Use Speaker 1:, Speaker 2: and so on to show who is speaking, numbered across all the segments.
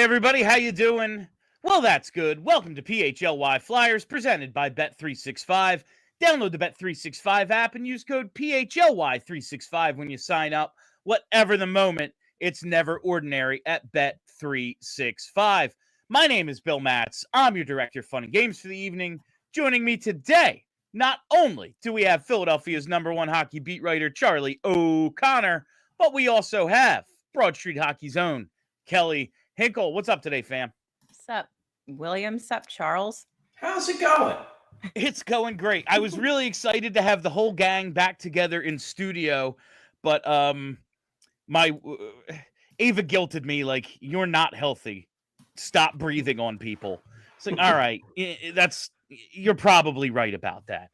Speaker 1: everybody, how you doing? Well, that's good. Welcome to PHLY Flyers, presented by Bet365. Download the Bet365 app and use code PHLY365 when you sign up. Whatever the moment, it's never ordinary at Bet365. My name is Bill Matz. I'm your director of fun and games for the evening. Joining me today, not only do we have Philadelphia's #1 hockey beat writer, Charlie O'Connor, but we also have Broad Street Hockey's own Kelly Hinkle. What's up today, fam?
Speaker 2: What's up, William? What's up, Charles?
Speaker 3: How's it going?
Speaker 1: It's going great. I was really excited to have the whole gang back together in studio, but my Ava guilted me like, you're not healthy. Stop breathing on people. It's like, all right, you're probably right about that.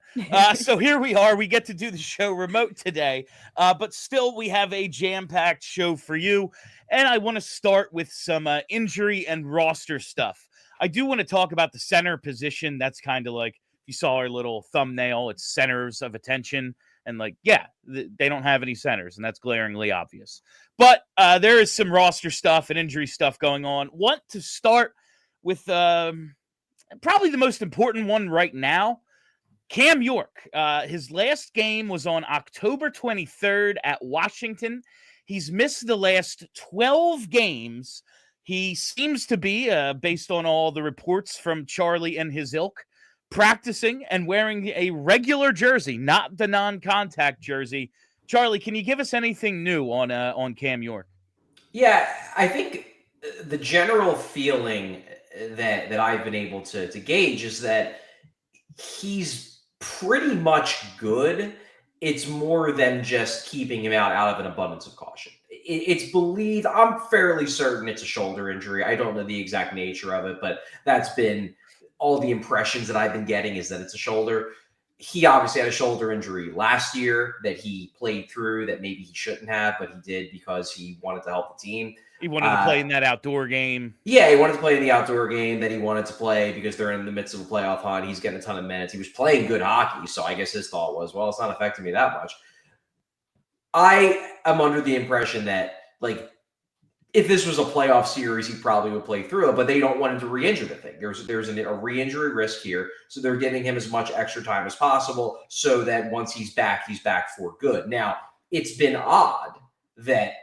Speaker 1: So here we are. We get to do the show remote today, but still we have a jam-packed show for you. And I want to start with some injury and roster stuff. I do want to talk about the center position. That's kind of like, you saw our little thumbnail, it's centers of attention. And like, yeah, they don't have any centers, and that's glaringly obvious. But there is some roster stuff and injury stuff going on. Want to start with probably the most important one right now, Cam York. His last game was on October 23rd at Washington. He's missed the last 12 games. He seems to be, based on all the reports from Charlie and his ilk, practicing and wearing a regular jersey, not the non-contact jersey. Charlie, can you give us anything new on Cam York?
Speaker 3: Yeah, I think the general feeling that I've been able to gauge is that he's pretty much good. It's more than just keeping him out of an abundance of caution. It's believed, I'm fairly certain it's a shoulder injury. I don't know the exact nature of it, but that's been all the impressions that I've been getting is that it's a shoulder. He obviously had a shoulder injury last year that he played through that maybe he shouldn't have, but he did because he wanted to help the team.
Speaker 1: He wanted to play in that outdoor game.
Speaker 3: Yeah, he wanted to play in the outdoor game that he wanted to play because they're in the midst of a playoff hunt. He's getting a ton of minutes. He was playing good hockey, so I guess his thought was, well, it's not affecting me that much. I am under the impression that, like, if this was a playoff series, he probably would play through it, but they don't want him to re-injure the thing. There's a re-injury risk here, so they're giving him as much extra time as possible so that once he's back for good. Now, it's been odd that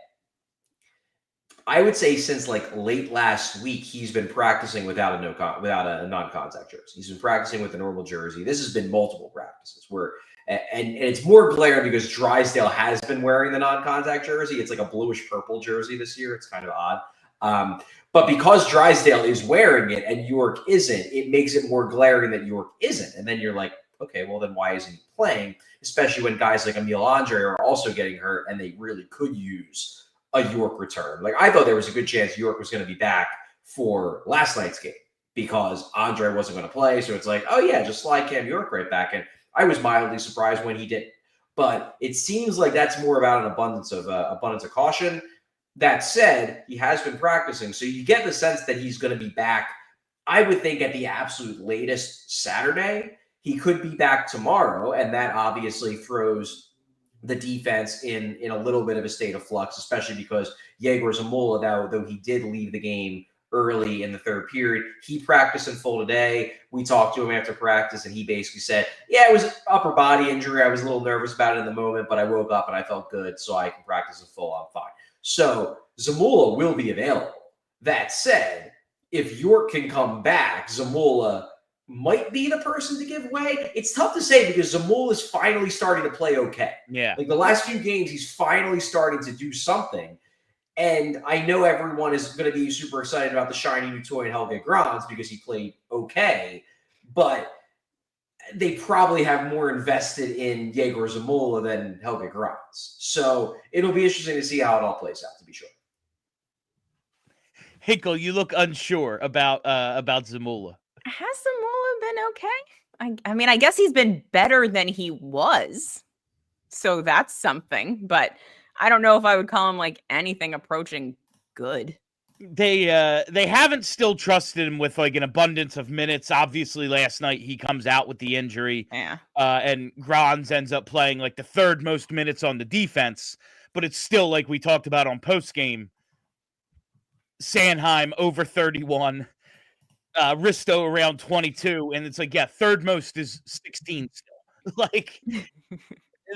Speaker 3: I would say since like late last week, he's been practicing without a non-contact jersey. He's been practicing with a normal jersey. This has been multiple practices where, and it's more glaring because Drysdale has been wearing the non-contact jersey. It's like a bluish purple jersey this year. It's kind of odd. But because Drysdale is wearing it and York isn't, it makes it more glaring that York isn't. And then you're like, okay, well then why isn't he playing? Especially when guys like Emil Andre are also getting hurt and they really could use a York return. Like, I thought there was a good chance York was going to be back for last night's game because Andre wasn't going to play. So it's like, oh yeah, just slide Cam York right back. And I was mildly surprised when he did. But it seems like that's more about an abundance of caution. That said, he has been practicing. So you get the sense that he's going to be back, I would think, at the absolute latest Saturday. He could be back tomorrow. And that obviously throws the defense in a little bit of a state of flux, especially because Yegor Zamula, though he did leave the game early in the third period, he practiced in full today. We talked to him after practice, and he basically said, yeah, it was an upper body injury. I was a little nervous about it in the moment, but I woke up and I felt good, so I can practice in full. I'm fine. So Zamula will be available. That said, if York can come back, Zamula might be the person to give way. It's tough to say because Zamula is finally starting to play okay.
Speaker 1: Yeah.
Speaker 3: Like the last few games, he's finally starting to do something. And I know everyone is going to be super excited about the shiny new toy in Helge Grans because he played okay, but they probably have more invested in Yegor Zamula than Helge Grans. So it'll be interesting to see how it all plays out, to be sure.
Speaker 1: Hinkle, you look unsure about Zamula.
Speaker 2: Has Zamula been okay? I mean, I guess he's been better than he was. So that's something. But I don't know if I would call him like anything approaching good.
Speaker 1: They haven't still trusted him with like an abundance of minutes. Obviously, last night he comes out with the injury.
Speaker 2: Yeah.
Speaker 1: And Grans ends up playing like the third most minutes on the defense. But it's still, like we talked about on postgame, Sanheim over 31, Risto around 22, and it's like, yeah, third most is 16 still. Like,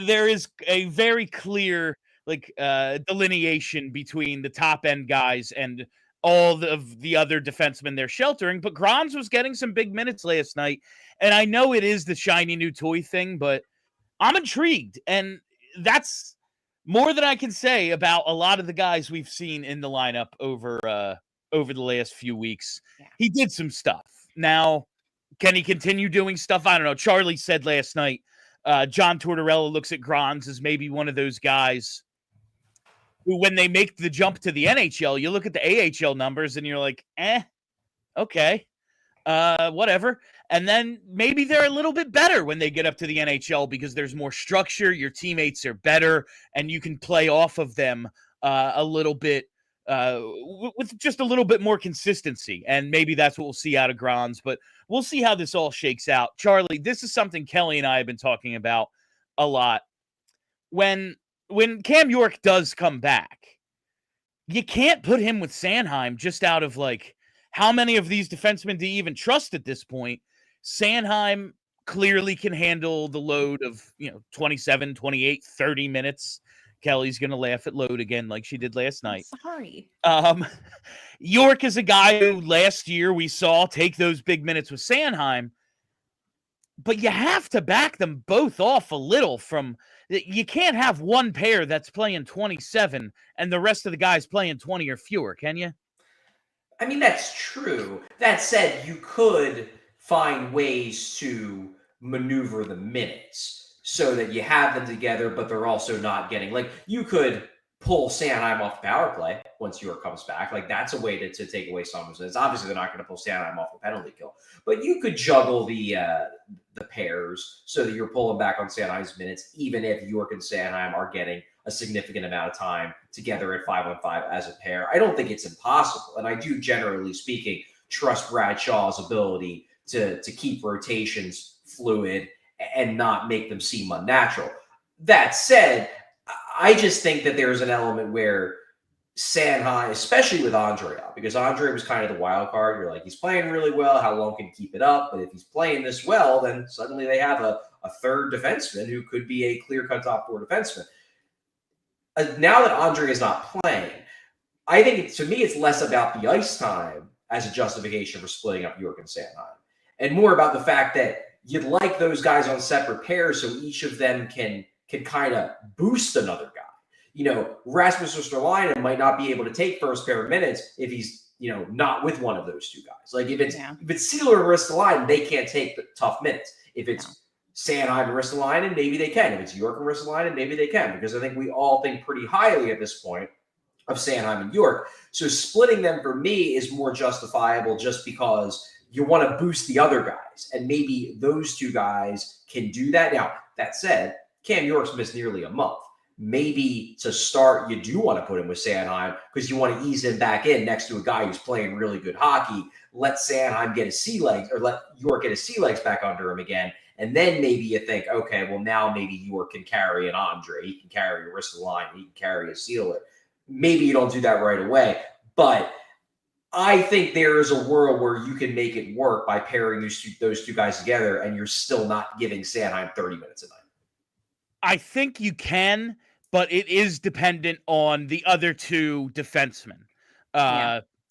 Speaker 1: there is a very clear delineation between the top end guys and all of the other defensemen they're sheltering. But Grans was getting some big minutes last night, and I know it is the shiny new toy thing, but I'm intrigued, and that's more than I can say about a lot of the guys we've seen in the lineup over the last few weeks.
Speaker 2: Yeah.
Speaker 1: He did some stuff. Now, can he continue doing stuff? I don't know. Charlie said last night, John Tortorella looks at Grans as maybe one of those guys who, when they make the jump to the NHL, you look at the AHL numbers and you're like, okay, whatever. And then maybe they're a little bit better when they get up to the NHL because there's more structure, your teammates are better, and you can play off of them a little bit with just a little bit more consistency. And maybe that's what we'll see out of Grans, but we'll see how this all shakes out. Charlie, this is something Kelly and I have been talking about a lot. When Cam York does come back, you can't put him with Sanheim just out of how many of these defensemen do you even trust at this point? Sanheim clearly can handle the load of 27, 28, 30 minutes. Kelly's going to laugh at load again like she did last night.
Speaker 2: Sorry.
Speaker 1: York is a guy who last year we saw take those big minutes with Sanheim, but you have to back them both off a little from – you can't have one pair that's playing 27 and the rest of the guys playing 20 or fewer, can you?
Speaker 3: I mean, that's true. That said, you could find ways to maneuver the minutes so that you have them together, but they're also not getting you could pull Sanheim off the power play once York comes back. That's a way to take away some of minutes. Obviously, they're not going to pull Sanheim off the penalty kill, but you could juggle the pairs so that you're pulling back on Sanheim's minutes, even if York and Sanheim are getting a significant amount of time together at 5-on-5 as a pair. I don't think it's impossible. And I do, generally speaking, trust Brad Shaw's ability to keep rotations fluid and not make them seem unnatural. That said, I just think that there's an element where Sanheim, especially with Andre out, because Andre was kind of the wild card. You're like, he's playing really well. How long can he keep it up? But if he's playing this well, then suddenly they have a third defenseman who could be a clear-cut top four defenseman. Now that Andre is not playing, I think to me it's less about the ice time as a justification for splitting up York and Sanheim, and more about the fact that you'd like those guys on separate pairs so each of them can kind of boost another guy. Rasmus Ristolainen might not be able to take first pair of minutes if he's not with one of those two guys. If it's Sealer and Ristolainen, they can't take the tough minutes. If it's Sanheim and Ristolainen, maybe they can. If it's York and Ristolainen, maybe they can, because I think we all think pretty highly at this point of Sanheim and York. So splitting them for me is more justifiable just because you want to boost the other guys, and maybe those two guys can do that. Now, that said, Cam York's missed nearly a month. Maybe to start, you do want to put him with Sanheim because you want to ease him back in next to a guy who's playing really good hockey. Let Sanheim get his sea legs, or let York get his sea legs back under him again. And then maybe you think, okay, well, now maybe York can carry an Andre. He can carry a Ristolainen. He can carry a Sealer. Maybe you don't do that right away. But I think there is a world where you can make it work by pairing those two guys together, and you're still not giving Sanheim 30 minutes a night.
Speaker 1: I think you can, but it is dependent on the other two defensemen.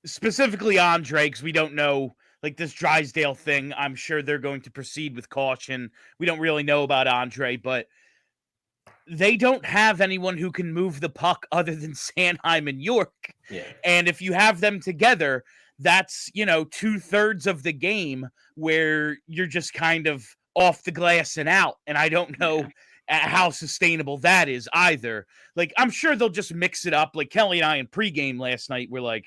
Speaker 1: Specifically Andre, because we don't know, this Drysdale thing, I'm sure they're going to proceed with caution. We don't really know about Andre, but they don't have anyone who can move the puck other than Sanheim and York.
Speaker 3: Yeah.
Speaker 1: And if you have them together, that's, 2/3 of the game where you're just kind of off the glass and out. And I don't know how sustainable that is either. I'm sure they'll just mix it up. Kelly and I in pregame last night were like,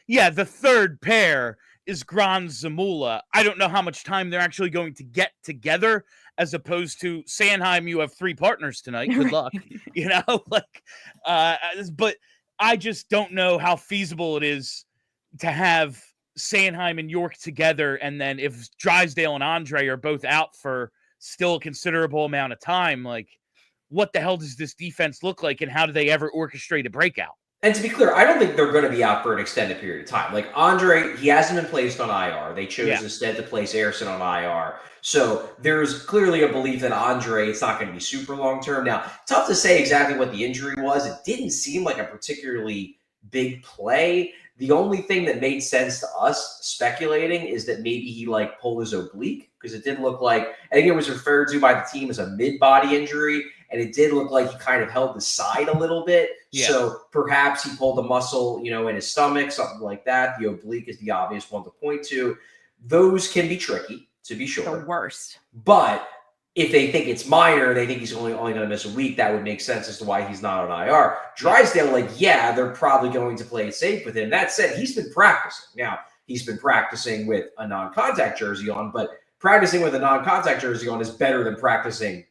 Speaker 1: yeah, the third pair is Grans Zamula. I don't know how much time they're actually going to get together, as opposed to Sanheim, you have 3 partners tonight. Good luck. But I just don't know how feasible it is to have Sanheim and York together. And then if Drysdale and Andre are both out for still a considerable amount of time, what the hell does this defense look like, and how do they ever orchestrate a breakout?
Speaker 3: And to be clear, I don't think they're going to be out for an extended period of time. Like Andre, he hasn't been placed on IR. They chose instead to place Ersson on IR. So there's clearly a belief that Andre, it's not going to be super long term. Now, tough to say exactly what the injury was. It didn't seem like a particularly big play. The only thing that made sense to us speculating is that maybe he like pulled his oblique, because it did look like, I think it was referred to by the team as a mid-body injury, and it did look like he kind of held the side a little bit. Yeah. So perhaps he pulled a muscle, in his stomach, something like that. The oblique is the obvious one to point to. Those can be tricky, to be sure.
Speaker 2: The worst.
Speaker 3: But if they think it's minor, they think he's only going to miss a week, that would make sense as to why he's not on IR. Drysdale, they're probably going to play it safe with him. That said, he's been practicing. Now, he's been practicing with a non-contact jersey on, but practicing with a non-contact jersey on is better than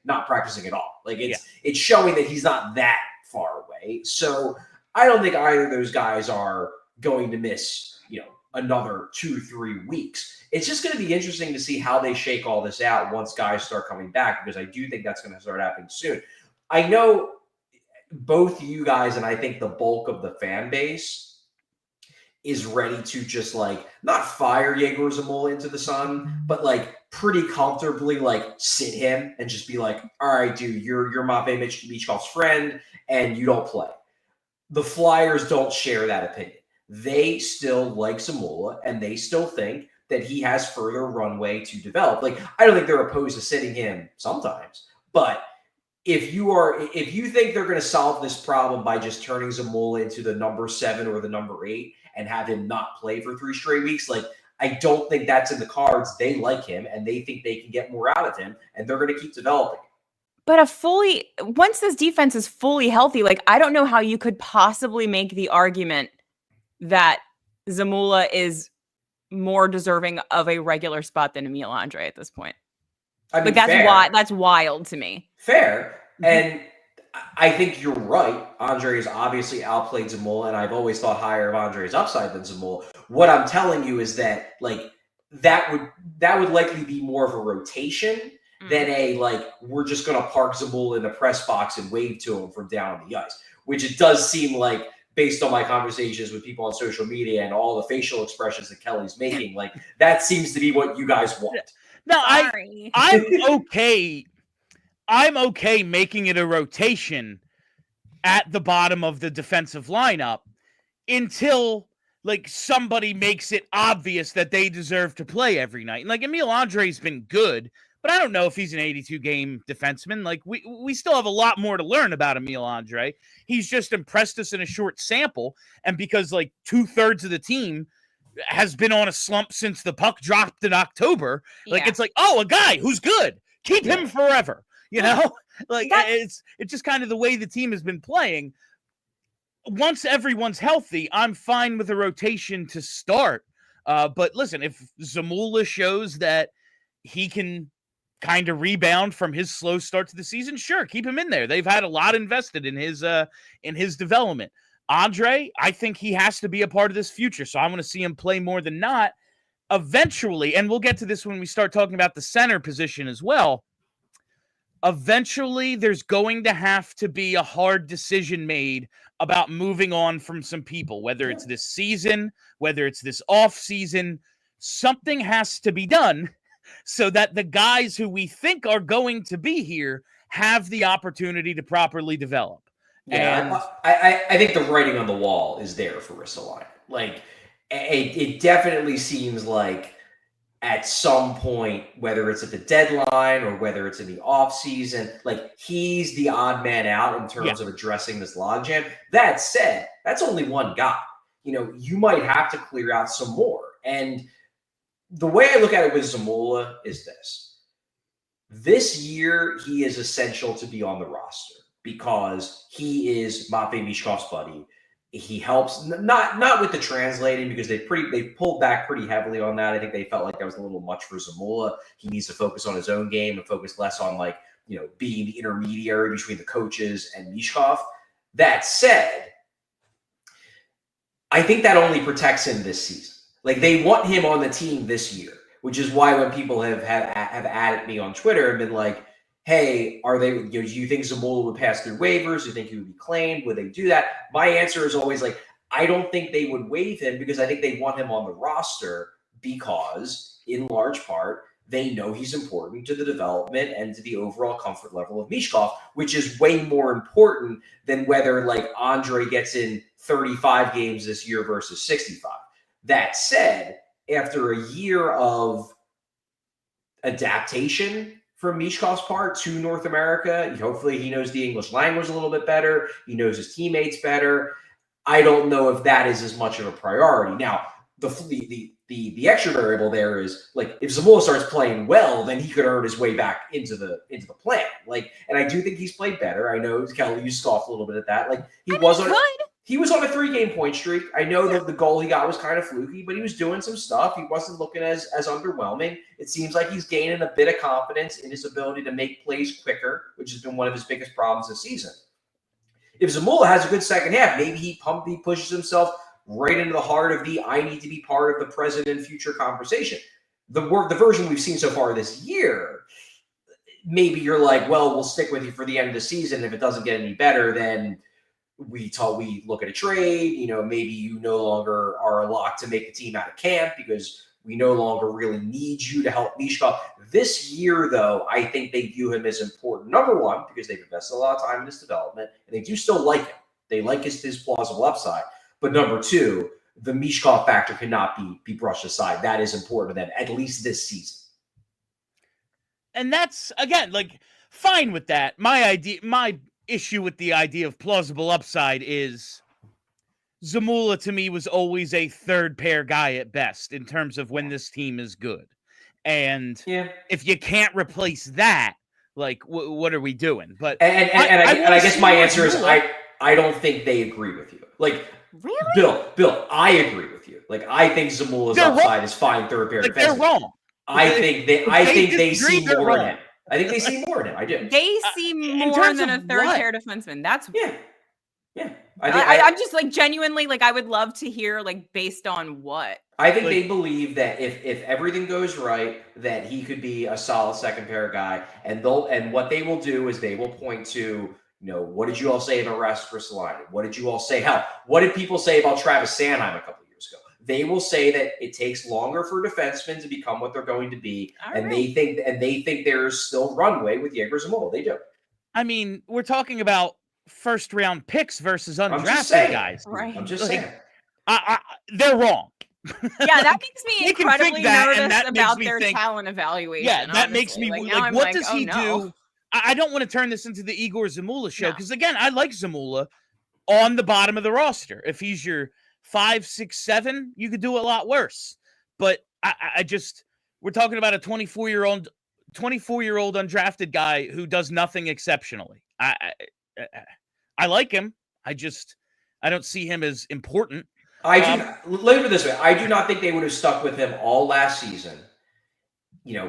Speaker 3: not practicing at all. It's showing that he's not that far away. So I don't think either of those guys are going to miss, another 2-3 weeks. It's just going to be interesting to see how they shake all this out once guys start coming back, because I do think that's going to start happening soon. I know both you guys, and I think the bulk of the fan base is ready to just not fire Yegor Zamula into the sun, but pretty comfortably sit him and just be like, all right, dude, you're Matvei Michkov's friend and you don't play. The Flyers don't share that opinion. They still like Zamula, and they still think that he has further runway to develop. I don't think they're opposed to sitting him sometimes, but if you think they're going to solve this problem by just turning Zamula into the number 7 or the number 8 and have him not play for 3 straight weeks, I don't think that's in the cards. They like him, and they think they can get more out of him, and they're going to keep developing.
Speaker 2: But once this defense is fully healthy, I don't know how you could possibly make the argument that Zamula is more deserving of a regular spot than Emil Andre at this point.
Speaker 3: I mean,
Speaker 2: that's wild to me.
Speaker 3: Fair. And I think you're right. Andre has obviously outplayed Zamula, and I've always thought higher of Andre's upside than Zamula. What I'm telling you is that that would likely be more of a rotation than we're just going to park Zamula in the press box and wave to him from down on the ice, which it does seem like, based on my conversations with people on social media and all the facial expressions that Kelly's making, that seems to be what you guys want.
Speaker 1: No, I'm okay. I'm okay making it a rotation at the bottom of the defensive lineup until somebody makes it obvious that they deserve to play every night. Emil Andre's been good, but I don't know if he's an 82-game defenseman. We still have a lot more to learn about Emil Andre. He's just impressed us in a short sample, and because 2/3 of the team has been on a slump since the puck dropped in October, it's a guy who's good. Keep him forever. It's just kind of the way the team has been playing. Once everyone's healthy, I'm fine with a rotation to start. But listen, if Zamula shows that he can kind of rebound from his slow start to the season, sure, keep him in there. They've had a lot invested in his development. Andre, I think he has to be a part of this future, so I want to see him play more than not. Eventually, and we'll get to this when we start talking about the center position as well, eventually there's going to have to be a hard decision made about moving on from some people, whether it's this season, whether it's this off season. Something has to be done so that the guys who we think are going to be here have the opportunity to properly develop.
Speaker 3: Yeah, and I think the writing on the wall is there for Ristolainen. It definitely seems like at some point, whether it's at the deadline or whether it's in the off season, he's the odd man out in terms of addressing this logjam. That said, that's only one guy. You might have to clear out some more. And the way I look at it with Zamula is this. This year, he is essential to be on the roster because he is Matvei Michkov's buddy. He helps not with the translating, because they pulled back pretty heavily on that. I think they felt like that was a little much for Zamula. He needs to focus on his own game and focus less on being the intermediary between the coaches and Michkov. That said, I think that only protects him this season. They want him on the team this year, which is why when people have added me on Twitter and been like, hey, do you think Zamula would pass through waivers? Do you think he would be claimed? Would they do that? My answer is always like, I don't think they would waive him because I think they want him on the roster because, in large part, they know he's important to the development and to the overall comfort level of Michkov, which is way more important than whether like Andre gets in 35 games this year versus 65. That said, after a year of adaptation from Michkov's part to North America, hopefully he knows the English language a little bit better. He knows his teammates better. I don't know if that is as much of a priority. Now, the extra variable there is like if Zamula starts playing well, then he could earn his way back into the plan. Like, and I do think he's played better. I know Kelly, you scoffed a little bit at that. Like he was on a 3-game point streak. I know that the goal he got was kind of fluky, but he was doing some stuff. He wasn't looking as underwhelming. It seems like he's gaining a bit of confidence in his ability to make plays quicker, which has been one of his biggest problems this season. If Zamula has a good second half, maybe he pushes himself right into the heart of the I need to be part of the present and future conversation. The version we've seen so far this year, maybe you're like, well, we'll stick with you for the end of the season. If it doesn't get any better, then we look at a trade. Maybe you no longer are a lock to make the team out of camp because we no longer really need you to help Michkov. This year, though, I think they view him as important. Number one, because they've invested a lot of time in his development, and they do still like him. They like his plausible upside. But number two, the Michkov factor cannot be brushed aside. That is important to them, at least this season.
Speaker 1: And that's, again, like, fine with that. My issue with the idea of plausible upside is Zamula, to me, was always a third pair guy at best in terms of when this team is good. And if you can't replace that, like, what are we doing? But
Speaker 3: I guess my answer is I don't think they agree with you. Like,
Speaker 2: really?
Speaker 3: Bill, I agree with you. Like, I think Zamula's upside is fine third pair defenseman.
Speaker 1: They're wrong.
Speaker 3: I think they see more in him. I think they see more in him. I do.
Speaker 2: They see more than a third pair defenseman. That's
Speaker 3: yeah.
Speaker 2: I'm just like genuinely like I would love to hear like based on what.
Speaker 3: I think they believe that if everything goes right, that he could be a solid second pair guy, and what they will do is they will point to, what did you all say about Ristolainen? What did you all say? What did people say about Travis Sanheim a couple of years ago? They will say that it takes longer for defensemen to become what they're going to be, they think there's still runway with Yegor Zamula. They do.
Speaker 1: I mean, we're talking about first round picks versus undrafted guys.
Speaker 2: Right.
Speaker 3: I'm just saying.
Speaker 1: They're wrong.
Speaker 2: Yeah, that makes me incredibly nervous about their
Speaker 1: think,
Speaker 2: talent evaluation.
Speaker 1: Yeah, that makes me like what does he do? I don't want to turn this into the Igor Zamula show because again, I like Zamula on the bottom of the roster. If he's your 5, 6, 7, you could do a lot worse. But we're talking about a 24-year-old undrafted guy who does nothing exceptionally. I like him. I don't see him as important.
Speaker 3: Let me put it this way. I do not think they would have stuck with him all last season.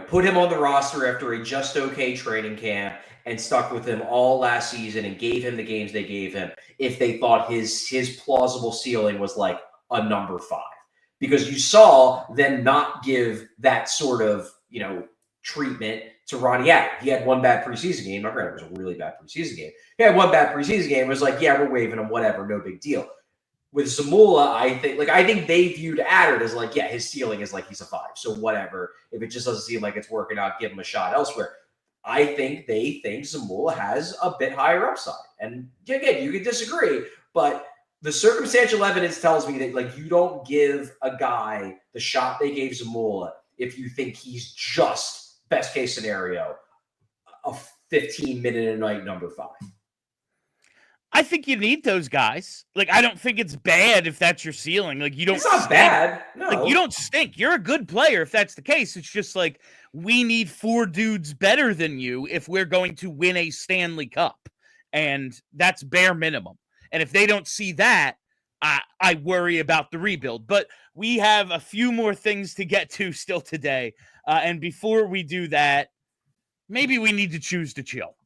Speaker 3: Put him on the roster after a just okay training camp and stuck with him all last season and gave him the games they gave him if they thought his plausible ceiling was like a number 5. Because you saw them not give that sort of, treatment to Ronnie Adler. He had one bad preseason game. Not granted, it was a really bad preseason game. He had one bad preseason game. It was like, yeah, we're waiving him, whatever, no big deal. With Zamula, I think they viewed Adler as like, yeah, his ceiling is like he's a 5. So whatever. If it just doesn't seem like it's working out, give him a shot elsewhere. I think they think Zamula has a bit higher upside. And again, you can disagree, but the circumstantial evidence tells me that like you don't give a guy the shot they gave Zamula if you think he's just best case scenario a 15-minute-a-night number 5.
Speaker 1: I think you need those guys. Like, I don't think it's bad if that's your ceiling. Like, you don't.
Speaker 3: It's not bad. No,
Speaker 1: like, you don't stink. You're a good player if that's the case. It's just like we need 4 dudes better than you if we're going to win a Stanley Cup, and that's bare minimum. And if they don't see that, I worry about the rebuild. But we have a few more things to get to still today, and before we do that, maybe we need to choose to chill.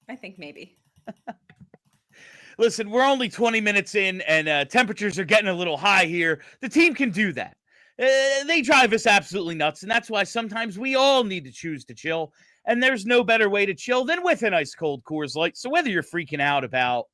Speaker 2: I think maybe.
Speaker 1: Listen, we're only 20 minutes in, and temperatures are getting a little high here. The team can do that. They drive us absolutely nuts, and that's why sometimes we all need to choose to chill. And there's no better way to chill than with an ice cold Coors Light. So whether you're freaking out about,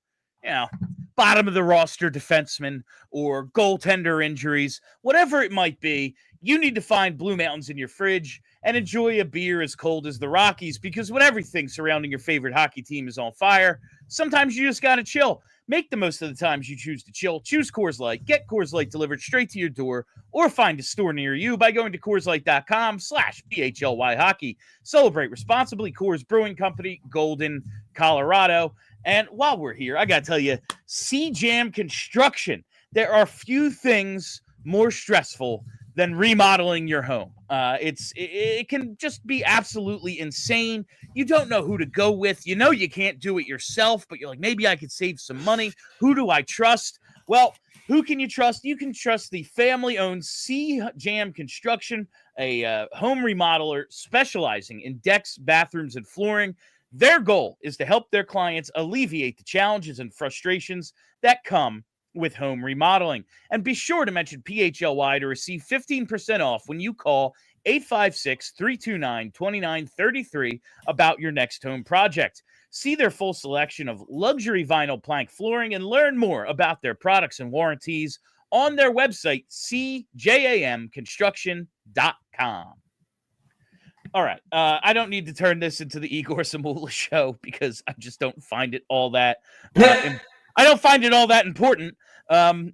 Speaker 1: bottom of the roster defensemen or goaltender injuries, whatever it might be, you need to find Blue Mountains in your fridge and enjoy a beer as cold as the Rockies, because when everything surrounding your favorite hockey team is on fire, sometimes you just got to chill. Make the most of the times you choose to chill. Choose Coors Light. Get Coors Light delivered straight to your door, or find a store near you by going to CoorsLight.com/PHLY Hockey. Celebrate responsibly. Coors Brewing Company, Golden, Colorado. And while we're here, I got to tell you, C-Jam Construction. There are few things more stressful than remodeling your home. It can just be absolutely insane. You don't know who to go with. You know you can't do it yourself, but you're like, maybe I could save some money. Who do I trust? Well, who can you trust? You can trust the family-owned C-Jam Construction, a home remodeler specializing in decks, bathrooms, and flooring. Their goal is to help their clients alleviate the challenges and frustrations that come with home remodeling. And be sure to mention PHLY to receive 15% off when you call 856-329-2933 about your next home project. See their full selection of luxury vinyl plank flooring and learn more about their products and warranties on their website, cjamconstruction.com. All right. I don't need to turn this into the Igor Zamula show because I just don't find it all that I don't find it all that important. My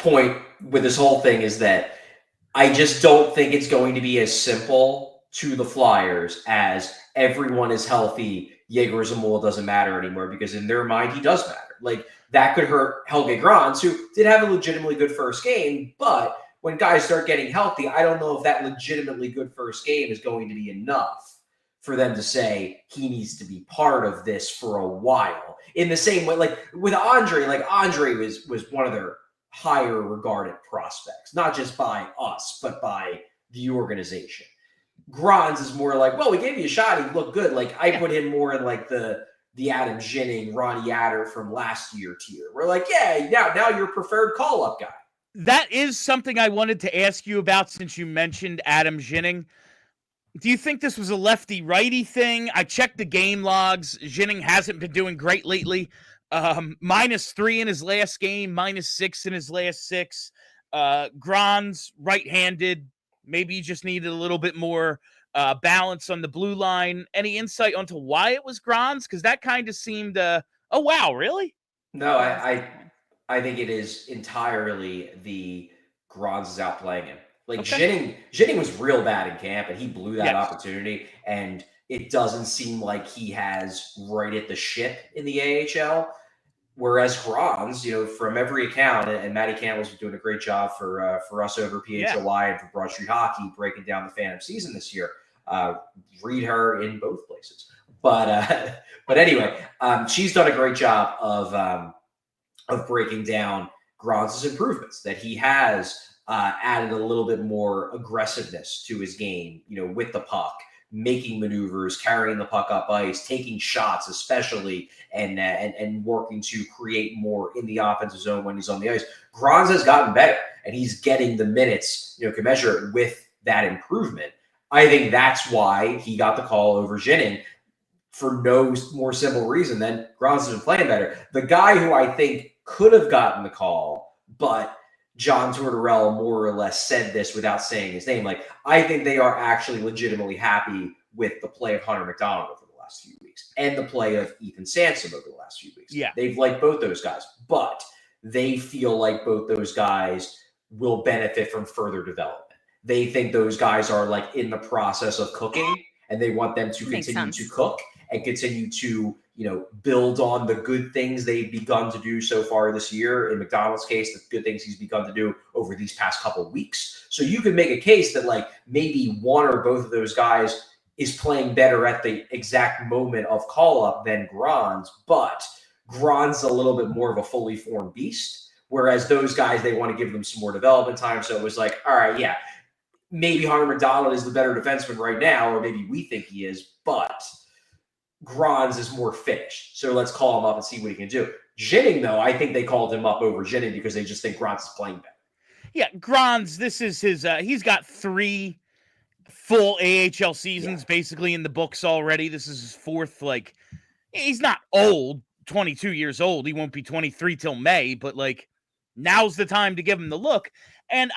Speaker 3: point with this whole thing is that I just don't think it's going to be as simple to the Flyers as everyone is healthy. Yegor Zamula doesn't matter anymore, because in their mind, he does matter. Like, that could hurt Helge Grans, who did have a legitimately good first game, but when guys start getting healthy, I don't know if that legitimately good first game is going to be enough for them to say he needs to be part of this for a while. In the same way, like with Andre, Andre was one of their higher regarded prospects, not just by us, but by the organization. Grans is more like, well, we gave you a shot, he looked good. Like, I put him more in like the Adam Ginning, Ronnie Adder from last year tier. We're like, yeah, now you're preferred call-up guy.
Speaker 1: That is something I wanted to ask you about since you mentioned Adam Ginning. Do you think this was a lefty-righty thing? I checked the game logs. Ginning hasn't been doing great lately. -3 in his last game, -6 in his last 6. Grans, right-handed. Maybe you just needed a little bit more balance on the blue line. Any insight onto why it was Grans? Because that kind of seemed, oh, wow, really?
Speaker 3: No, I think it is entirely the Grans is outplaying him. Like, okay. Ginning was real bad in camp, and he blew that opportunity, and it doesn't seem like he has righted the ship in the AHL. Whereas Grans, from every account, and Matty Campbell's been doing a great job for us over PHLY and for Broad Street Hockey, breaking down the Phantom season this year. Read her in both places. But anyway, she's done a great job of breaking down Grans' improvements, that he has added a little bit more aggressiveness to his game, with the puck, making maneuvers, carrying the puck up ice, taking shots, especially, and working to create more in the offensive zone when he's on the ice. Grans has gotten better, and he's getting the minutes, commensurate with that improvement. I think that's why he got the call over Ginning, for no more simple reason than Grans has been playing better. The guy who I think could have gotten the call, but John Tortorella more or less said this without saying his name. Like, I think they are actually legitimately happy with the play of Hunter McDonald over the last few weeks and the play of Ethan Sansom over the last few weeks.
Speaker 1: Yeah.
Speaker 3: They've liked both those guys, but they feel like both those guys will benefit from further development. They think those guys are like in the process of cooking, and they want them to continue to cook and continue to, build on the good things they've begun to do so far this year. In McDonald's case, the good things he's begun to do over these past couple of weeks. So you could make a case that like maybe one or both of those guys is playing better at the exact moment of call-up than Grans, but Grans a little bit more of a fully formed beast, whereas those guys, they want to give them some more development time. So it was like, all right, yeah, maybe Hunter McDonald is the better defenseman right now, or maybe we think he is, but Grans is more finished. So let's call him up and see what he can do. Ginning, though, I think they called him up over Ginning because they just think Gronz is playing better.
Speaker 1: Yeah, Gronz, this is his, he's got 3 full AHL seasons basically in the books already. This is his 4th, like, he's not old, 22 years old. He won't be 23 till May, but like, now's the time to give him the look. And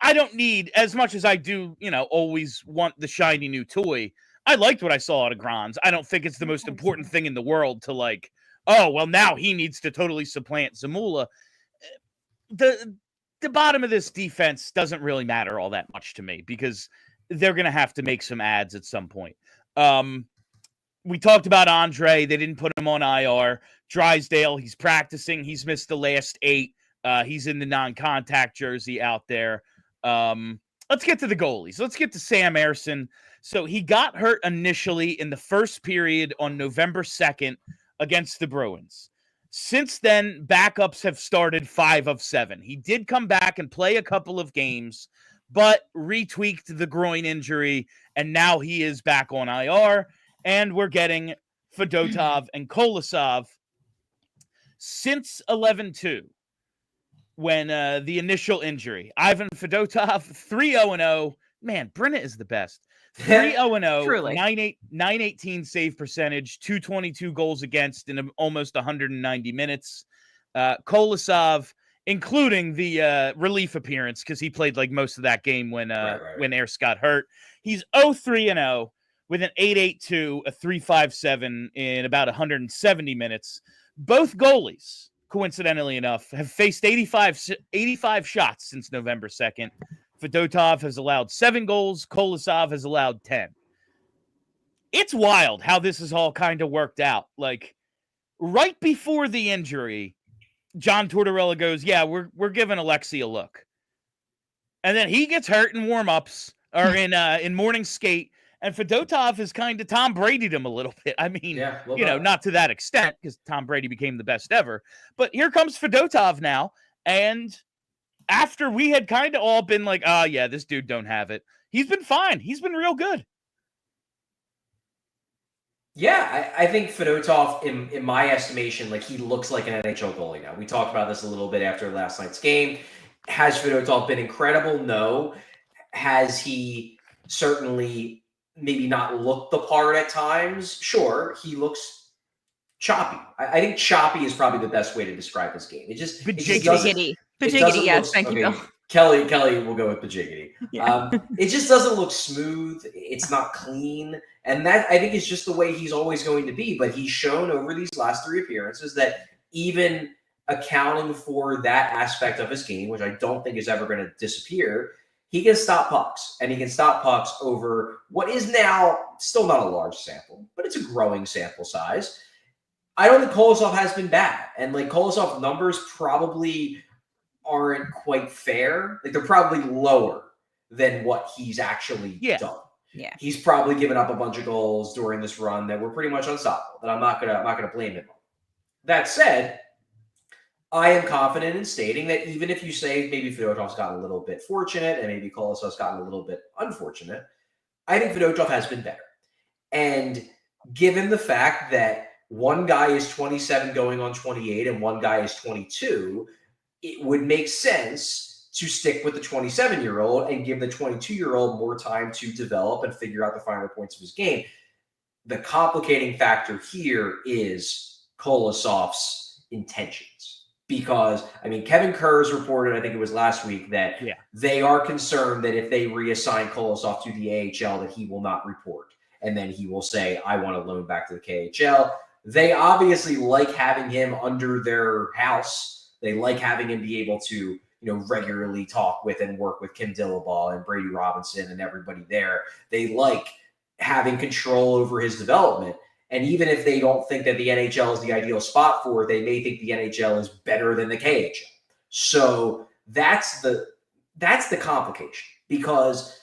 Speaker 1: I don't need, as much as I do, always want the shiny new toy. I liked what I saw out of Gronz. I don't think it's the most important thing in the world to like, oh, well, now he needs to totally supplant Zamula. The bottom of this defense doesn't really matter all that much to me because they're going to have to make some ads at some point. We talked about Andre. They didn't put him on IR. Drysdale, he's practicing. He's missed the last 8. He's in the non-contact jersey out there. Let's get to the goalies. Let's get to Sam Ersson. So he got hurt initially in the first period on November 2nd against the Bruins. Since then, backups have started 5 of 7. He did come back and play a couple of games, but retweaked the groin injury, and now he is back on IR, and we're getting Fedotov and Kolosov. Since 11-2, when the initial injury, Ivan Fedotov, 3-0-0. Man, Brenna is the best. 3-0-0,
Speaker 2: Truly.
Speaker 1: 918 save percentage, 222 goals against in almost 190 minutes. Kolosov, including the relief appearance, because he played like most of that game when Ers got hurt. He's 0-3-0 with an 8.82, a 3.57 in about 170 minutes. Both goalies, coincidentally enough, have faced 85 shots since November 2nd. Fedotov has allowed 7 goals. Kolosov has allowed 10. It's wild how this has all kind of worked out. Like, right before the injury, John Tortorella goes, yeah, we're giving Alexei a look. And then he gets hurt in warm-ups or in morning skate, and Fedotov has kind of Tom Brady'd him a little bit. I mean, not to that extent because Tom Brady became the best ever. But here comes Fedotov now, and after we had kind of all been like, oh, yeah, this dude don't have it, he's been fine. He's been real good.
Speaker 3: Yeah, I think Fedotov, in my estimation, like he looks like an NHL goalie now. We talked about this a little bit after last night's game. Has Fedotov been incredible? No. Has he certainly maybe not looked the part at times? Sure, he looks choppy. I think choppy is probably the best way to describe his game. It just doesn't.
Speaker 2: Pajiggity, yes, thank you, Bill.
Speaker 3: Kelly will go with Pajiggity. Yeah. It just doesn't look smooth. It's not clean. And that, I think, is just the way he's always going to be. But he's shown over these last 3 appearances that even accounting for that aspect of his game, which I don't think is ever going to disappear, he can stop pucks. And he can stop pucks over what is now still not a large sample, but it's a growing sample size. I don't think Kolosov has been bad. And like Kolosov numbers probably aren't quite fair. Like they're probably lower than what he's actually done.
Speaker 2: Yeah.
Speaker 3: He's probably given up a bunch of goals during this run that were pretty much unstoppable. That I'm not gonna blame him on. That said, I am confident in stating that even if you say maybe Fedotov's gotten a little bit fortunate and maybe Kolosov's gotten a little bit unfortunate, I think Fedotov has been better. And given the fact that one guy is 27 going on 28 and one guy is 22, it would make sense to stick with the 27-year-old and give the 22-year-old more time to develop and figure out the finer points of his game. The complicating factor here is Kolosov's intentions. Because, I mean, Kevin Kurz reported, I think it was last week, that they are concerned that if they reassign Kolosov to the AHL, that he will not report. And then he will say, I want to loan back to the KHL. They obviously like having him under their house. They like having him be able to, regularly talk with and work with Kim Dillabaugh and Brady Robinson and everybody there. They like having control over his development. And even if they don't think that the NHL is the ideal spot for it, they may think the NHL is better than the KHL. So that's the complication. Because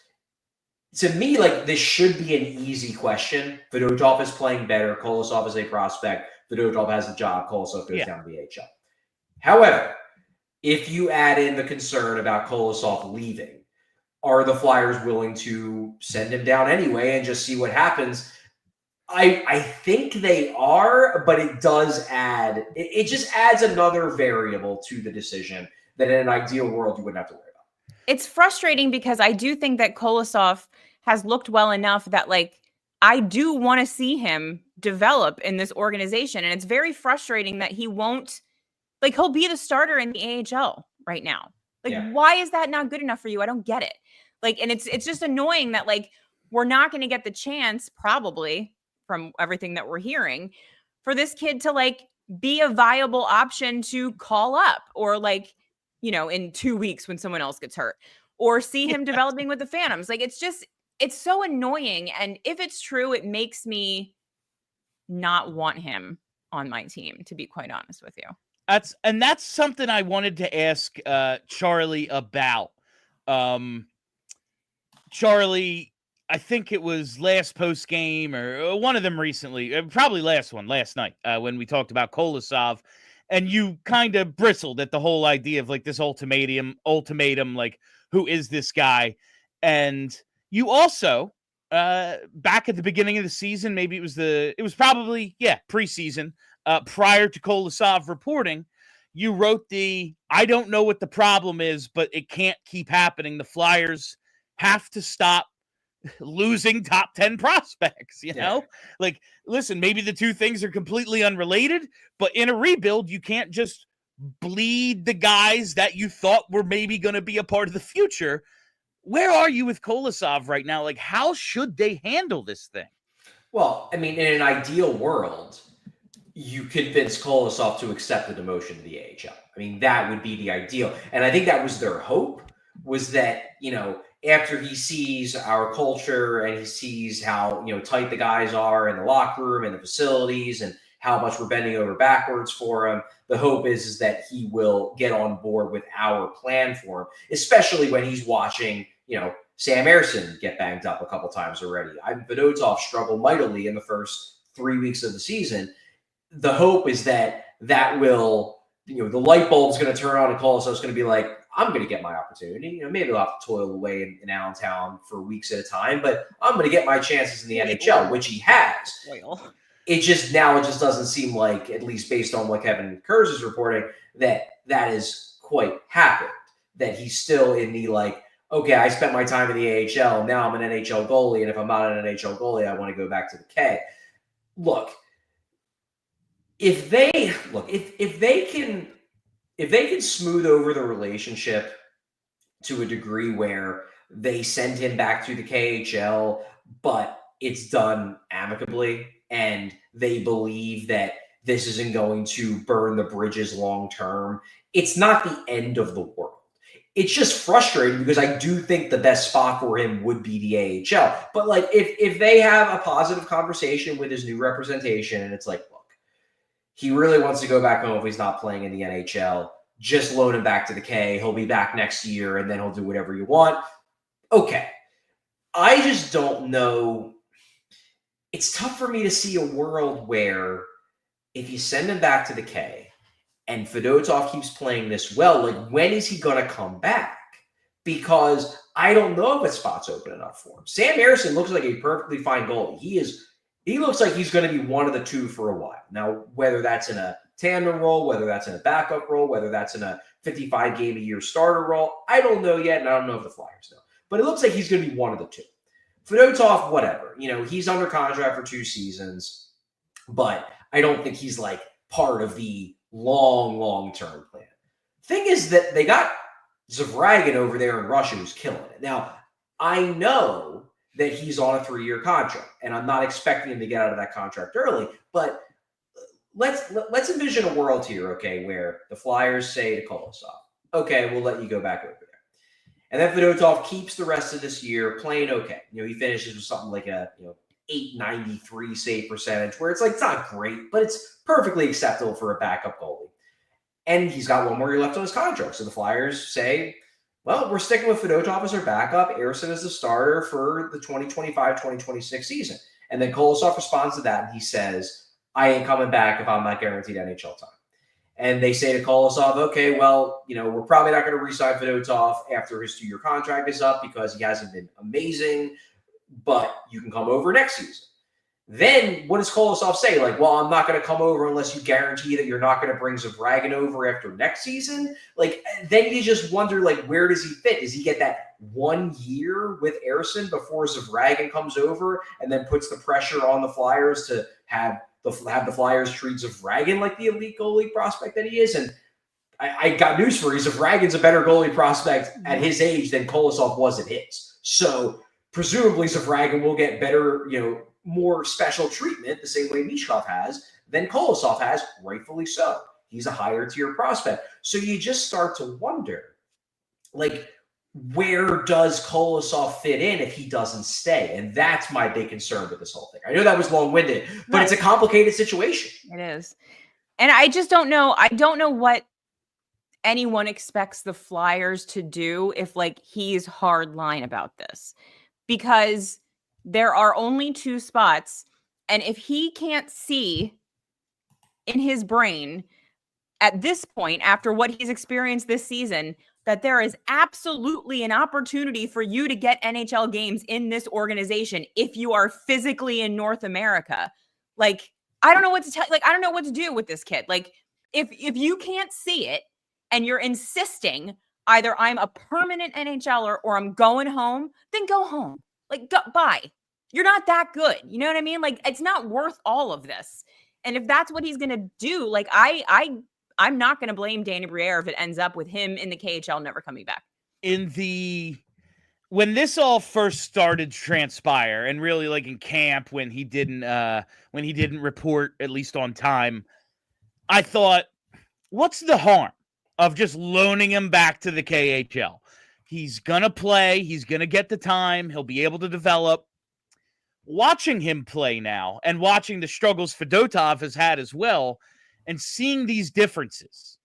Speaker 3: to me, like, this should be an easy question. Fedotov is playing better. Kolosov is a prospect. Fedotov has a job. Kolosov goes down to the AHL. However, if you add in the concern about Kolosov leaving, are the Flyers willing to send him down anyway and just see what happens? I think they are, but it does add, it just adds another variable to the decision that in an ideal world you wouldn't have to worry about.
Speaker 2: It's frustrating because I do think that Kolosov has looked well enough that, like, I do want to see him develop in this organization. And it's very frustrating that he won't, like, he'll be the starter in the AHL right now. Like, why is that not good enough for you? I don't get it. Like, and it's just annoying that, like, we're not going to get the chance, probably from everything that we're hearing, for this kid to, like, be a viable option to call up, or, like, you know, in 2 weeks when someone else gets hurt, or see him developing with the Phantoms. Like, it's so annoying. And if it's true, it makes me not want him on my team, to be quite honest with you.
Speaker 1: That's something I wanted to ask Charlie about. Charlie, I think it was last post game or one of them recently, probably last night, when we talked about Kolosov, and you kind of bristled at the whole idea of, like, this ultimatum, like, who is this guy? And you also, back at the beginning of the season, maybe it was probably preseason, prior to Kolosov reporting, you wrote I don't know what the problem is, but it can't keep happening. The Flyers have to stop losing top 10 prospects, you know? Like, listen, maybe the two things are completely unrelated, but in a rebuild, you can't just bleed the guys that you thought were maybe going to be a part of the future. Where are you with Kolosov right now? Like, how should they handle this thing?
Speaker 3: Well, I mean, in an ideal world, you convince Kolosov to accept the demotion to the AHL. I mean, that would be the ideal. And I think that was their hope, was that, you know, after he sees our culture and he sees how, you know, tight the guys are in the locker room and the facilities and how much we're bending over backwards for him, the hope is that he will get on board with our plan for him, especially when he's watching, you know, Sam Ersson get banged up a couple times already. Fedotov struggled mightily in the first 3 weeks of the season. The hope is that will, you know, the light bulb's going to turn on and Kolosov's going to be like, I'm going to get my opportunity. You know, maybe I'll have to toil away in Allentown for weeks at a time, but I'm going to get my chances in the NHL, which he has. It just doesn't seem like, at least based on what Kevin Kurz is reporting, that is quite happened. That he's still in the, like, okay, I spent my time in the AHL. Now I'm an NHL goalie. And if I'm not an NHL goalie, I want to go back to the K. Look, if they can smooth over the relationship to a degree where they send him back to the KHL, but it's done amicably and they believe that this isn't going to burn the bridges long term, it's not the end of the world. It's just frustrating because I do think the best spot for him would be the AHL. But, like, if they have a positive conversation with his new representation and it's like, look, he really wants to go back home if he's not playing in the NHL, just loan him back to the K. He'll be back next year and then he'll do whatever you want. Okay. I just don't know. It's tough for me to see a world where if you send him back to the K and Fedotov keeps playing this well, like, when is he going to come back? Because I don't know if a spot's open enough for him. Sam Ersson looks like a perfectly fine goalie. He looks like he's going to be one of the two for a while. Now, whether that's in a tandem role, whether that's in a backup role, whether that's in a 55-game-a-year starter role, I don't know yet, and I don't know if the Flyers know. But it looks like he's going to be one of the two. Fedotov, whatever. You know, he's under contract for 2 seasons, but I don't think he's, like, part of the long-term plan. Thing is that they got Zavragin over there in Russia who's killing it. Now, I know that he's on a 3-year contract, and I'm not expecting him to get out of that contract early, but let's envision a world here, okay, where the Flyers say to Kolosov, okay, we'll let you go back over there. And then Fedotov keeps the rest of this year playing okay. You know, he finishes with something like a, you know, 893 save percentage, where it's like, it's not great, but it's perfectly acceptable for a backup goalie. And he's got 1 more year left on his contract. So the Flyers say, well, we're sticking with Fedotov as our backup. Ersson is the starter for the 2025-2026 season. And then Kolosov responds to that, and he says, I ain't coming back if I'm not guaranteed NHL time. And they say to Kolosov, okay, well, you know, we're probably not going to re-sign Fedotov after his 2-year contract is up because he hasn't been amazing, but you can come over next season. Then what does Kolosov say? Like, well, I'm not going to come over unless you guarantee that you're not going to bring Zavragin over after next season. Like, then you just wonder, like, where does he fit? Does he get that 1 year with Ersson before Zavragin comes over and then puts the pressure on the Flyers to have the Flyers treat Zavragin like the elite goalie prospect that he is? And I got news for you. Zavragin's a better goalie prospect at his age than Kolosov was at his. So presumably Zavragin will get better, more special treatment the same way Michkov has than Kolosov has, rightfully so. He's a higher tier prospect. So you just start to wonder, like, where does Kolosov fit in if he doesn't stay? And that's my big concern with this whole thing. I know that was long-winded, but It's a complicated situation.
Speaker 2: It is. And I just don't know. I don't know what anyone expects the Flyers to do if, like, he's hard line about this. Because there are only 2 spots, and if he can't see in his brain at this point, after what he's experienced this season, that there is absolutely an opportunity for you to get NHL games in this organization if you are physically in North America. Like, I don't know what to tell. Like, I don't know what to do with this kid. Like, if you can't see it and you're insisting either I'm a permanent NHLer or I'm going home, then go home. Like, bye. You're not that good. You know what I mean? Like, it's not worth all of this. And if that's what he's going to do, like, I'm not going to blame Danny Briere if it ends up with him in the KHL never coming back.
Speaker 1: When this all first started to transpire, and really like in camp when he didn't report at least on time, I thought, what's the harm of just loaning him back to the KHL? He's going to play. He's going to get the time. He'll be able to develop. Watching him play now and watching the struggles Fedotov has had as well, and seeing these differences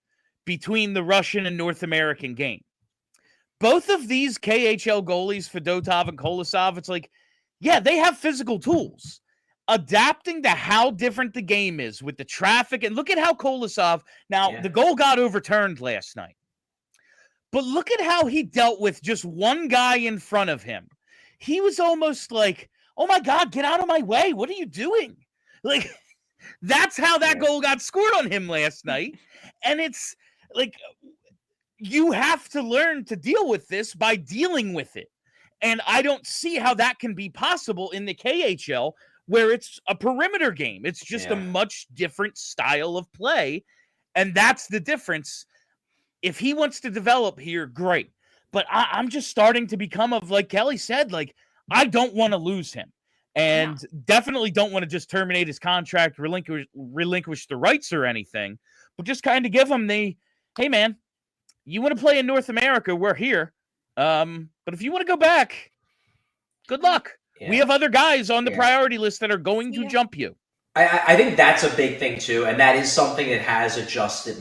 Speaker 1: between the Russian and North American game. Both of these KHL goalies, Fedotov and Kolosov, it's like, yeah, they have physical tools. Adapting to how different the game is with the traffic. And look at how Kolosov, the goal got overturned last night. But look at how he dealt with just one guy in front of him. He was almost like, oh my God, get out of my way. What are you doing? Like, that's how that goal got scored on him last night. And it's like, you have to learn to deal with this by dealing with it. And I don't see how that can be possible in the KHL, where it's a perimeter game. It's just a much different style of play. And that's the difference. If he wants to develop here, great. But I'm just starting to become of, like Kelly said, like, I don't want to lose him. And definitely don't want to just terminate his contract, relinquish the rights or anything, but just kind of give him the, hey, man, you want to play in North America, we're here. But if you want to go back, good luck. Yeah. We have other guys on the priority list that are going to jump you.
Speaker 3: I think that's a big thing, too. And that is something that has adjusted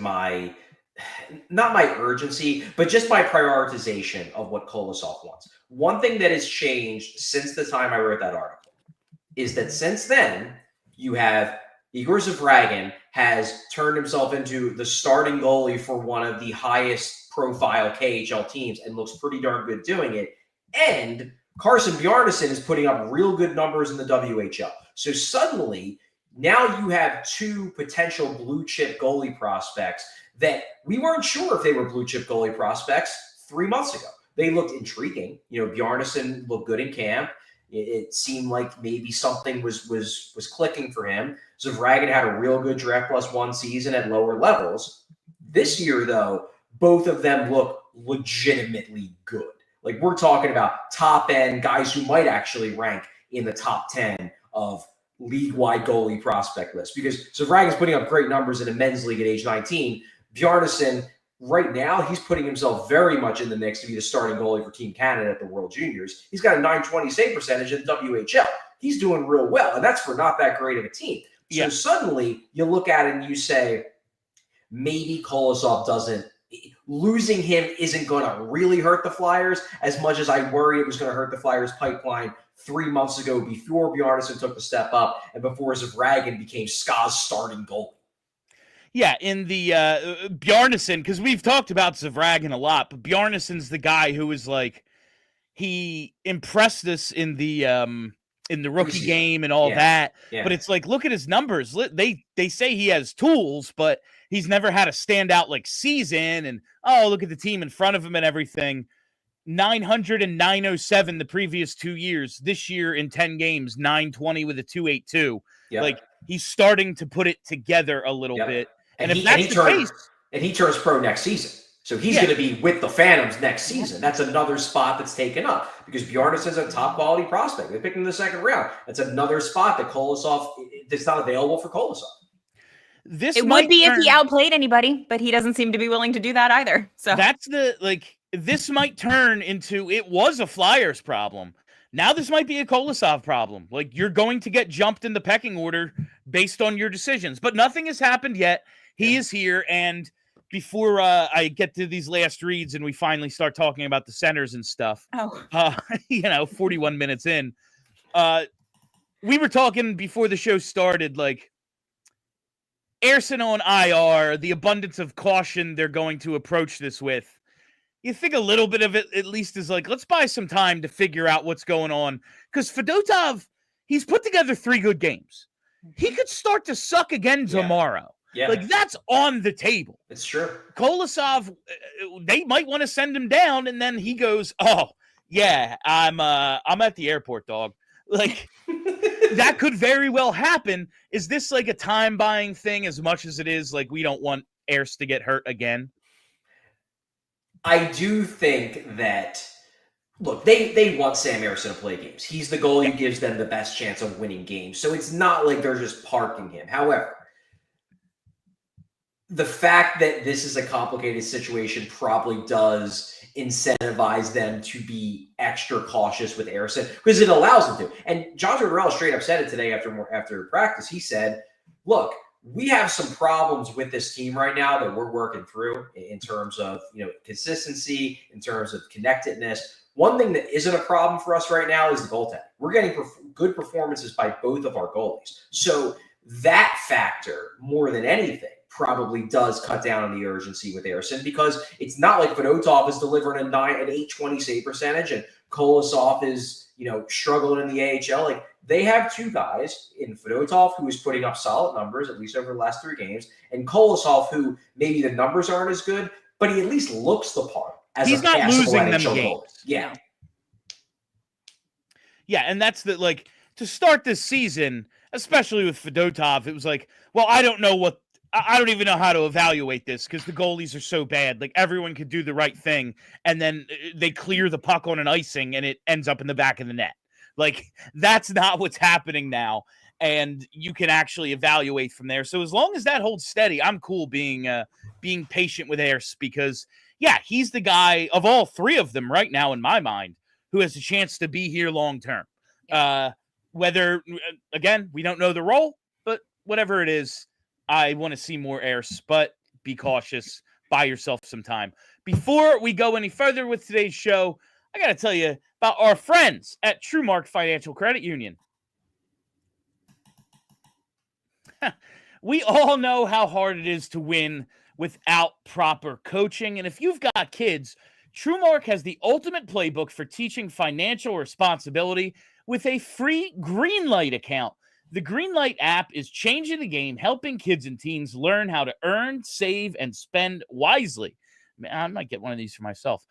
Speaker 3: not my urgency, but just my prioritization of what Kolosov wants. One thing that has changed since the time I wrote that article is that since then, you have Igor Zavragin has turned himself into the starting goalie for one of the highest profile KHL teams and looks pretty darn good doing it. And Carson Bjarnason is putting up real good numbers in the WHL. So suddenly, now you have 2 potential blue chip goalie prospects that we weren't sure if they were blue chip goalie prospects 3 months ago. They looked intriguing. Bjarnason looked good in camp. It seemed like maybe something was clicking for him. Zavragin had a real good Draft Plus 1 season at lower levels. This year, though, both of them look legitimately good. Like, we're talking about top end guys who might actually rank in the top 10 of league-wide goalie prospect list, because Zavragin's putting up great numbers in a men's league at age 19. Bjarnason, right now, he's putting himself very much in the mix to be the starting goalie for Team Canada at the World Juniors. He's got a .920 save percentage in the WHL. He's doing real well, and that's for not that great of a team. So suddenly, you look at it and you say, maybe Kolosov losing him isn't going to really hurt the Flyers as much as I worry it was going to hurt the Flyers pipeline 3 months ago before Bjarnason took the step up and before Zavragin became SKA's starting goalie.
Speaker 1: Yeah, in the Bjarnason, because we've talked about Zavragin a lot, but Bjarnason's the guy who is like, he impressed us in the in the rookie
Speaker 3: Preseason.
Speaker 1: game and all
Speaker 3: Yeah.
Speaker 1: that.
Speaker 3: Yeah.
Speaker 1: But it's like, look at his numbers. They say he has tools, but he's never had a standout like season. And look at the team in front of him and everything. 900 and 907 the previous 2 years. This year in 10 games, 920 with a 282.
Speaker 3: Yep.
Speaker 1: Like, he's starting to put it together a little bit. And if that's the case,
Speaker 3: and he turns pro next season. So he's going to be with the Phantoms next season. That's another spot that's taken up because Bjarnason's a top quality prospect. They picked him in the second round. That's another spot that Kolosov that's not available for Kolosov.
Speaker 2: It would be if he outplayed anybody, but he doesn't seem to be willing to do that either. So
Speaker 1: that's this might turn into, it was a Flyers problem. Now this might be a Kolosov problem. Like, you're going to get jumped in the pecking order based on your decisions, but nothing has happened yet. He is here, and before I get to these last reads and we finally start talking about the centers and stuff, 41 minutes in, we were talking before the show started, like, Ersson on IR, the abundance of caution they're going to approach this with. You think a little bit of it at least is like, let's buy some time to figure out what's going on. Because Fedotov, he's put together 3 good games. He could start to suck again tomorrow.
Speaker 3: Yeah.
Speaker 1: Like, that's on the table.
Speaker 3: It's true.
Speaker 1: Kolosov, they might want to send him down, and then he goes, "Oh, yeah, I'm at the airport, dog." Like, that could very well happen. Is this like a time-buying thing as much as it is like we don't want Ers to get hurt again?
Speaker 3: I do think that, look, they want Sam Ersson to play games. He's the goalie who gives them the best chance of winning games. So it's not like they're just parking him. However, the fact that this is a complicated situation probably does incentivize them to be extra cautious with Ersson because it allows them to. And John Tortorella straight up said it today after practice. He said, look, we have some problems with this team right now that we're working through in terms of, consistency, in terms of connectedness. One thing that isn't a problem for us right now is the goaltending. We're getting good performances by both of our goalies. So that factor, more than anything, probably does cut down on the urgency with Ersson because it's not like Fedotov is delivering an 820 save percentage and Kolosov is, struggling in the AHL. Like, they have 2 guys in Fedotov who is putting up solid numbers, at least over the last 3 games, and Kolosov who maybe the numbers aren't as good, but he at least looks the part as
Speaker 1: he's not losing them
Speaker 3: NHL
Speaker 1: games.
Speaker 3: Yeah.
Speaker 1: Yeah, and that's to start this season, especially with Fedotov, it was like, well, I don't even know how to evaluate this because the goalies are so bad. Like, everyone could do the right thing, and then they clear the puck on an icing, and it ends up in the back of the net. Like, that's not what's happening now, and you can actually evaluate from there. So as long as that holds steady, I'm cool being patient with Ers because, yeah, he's the guy of all 3 of them right now in my mind who has a chance to be here long term. Whether, again, we don't know the role, but whatever it is, I want to see more Ers, but be cautious. Buy yourself some time. Before we go any further with today's show, I got to tell you about our friends at TrueMark Financial Credit Union. We all know how hard it is to win without proper coaching. And if you've got kids, TrueMark has the ultimate playbook for teaching financial responsibility with a free Greenlight account. The Greenlight app is changing the game, helping kids and teens learn how to earn, save, and spend wisely. Man, I might get one of these for myself.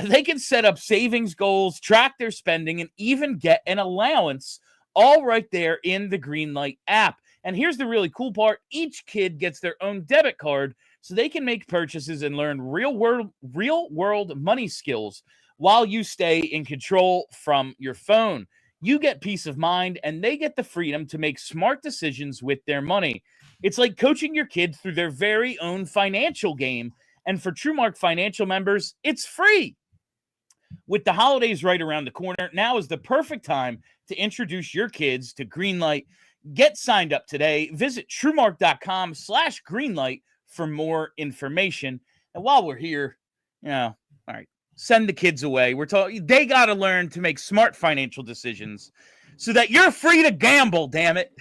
Speaker 1: They can set up savings goals, track their spending, and even get an allowance all right there in the Greenlight app. And here's the really cool part. Each kid gets their own debit card so they can make purchases and learn real world money skills while you stay in control from your phone. You get peace of mind, and they get the freedom to make smart decisions with their money. It's like coaching your kid through their very own financial game. And for TrueMark Financial members, it's free. With the holidays right around the corner, now is the perfect time to introduce your kids to Greenlight. Get signed up today. Visit TrueMark.com/Greenlight for more information. And while we're here, all right, send the kids away. They got to learn to make smart financial decisions so that you're free to gamble, damn it.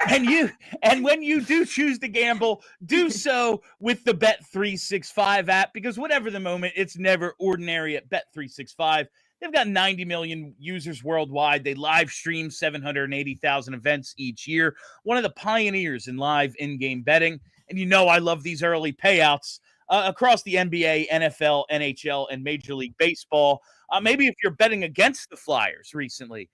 Speaker 1: And when you do choose to gamble, do so with the Bet365 app, because whatever the moment, it's never ordinary at Bet365. They've got 90 million users worldwide. They live stream 780,000 events each year. One of the pioneers in live in-game betting. And you know I love these early payouts across the NBA, NFL, NHL, and Major League Baseball. Maybe if you're betting against the Flyers recently,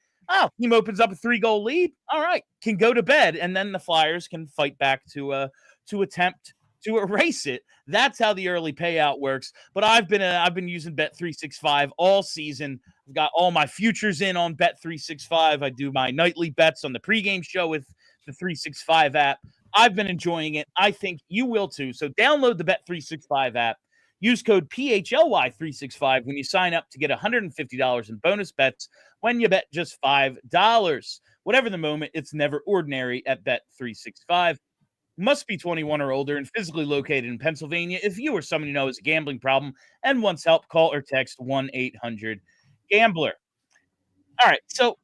Speaker 1: team opens up a 3-goal lead. All right, can go to bed, and then the Flyers can fight back to attempt to erase it. That's how the early payout works. But I've been using Bet365 all season. I've got all my futures in on Bet365. I do my nightly bets on the pregame show with the 365 app. I've been enjoying it. I think you will too. So download the Bet365 app. Use code PHLY365 when you sign up to get $150 in bonus bets when you bet just $5. Whatever the moment, it's never ordinary at Bet365. Must be 21 or older and physically located in Pennsylvania. If you or someone you know has a gambling problem and wants help, call or text 1-800-GAMBLER. All right, so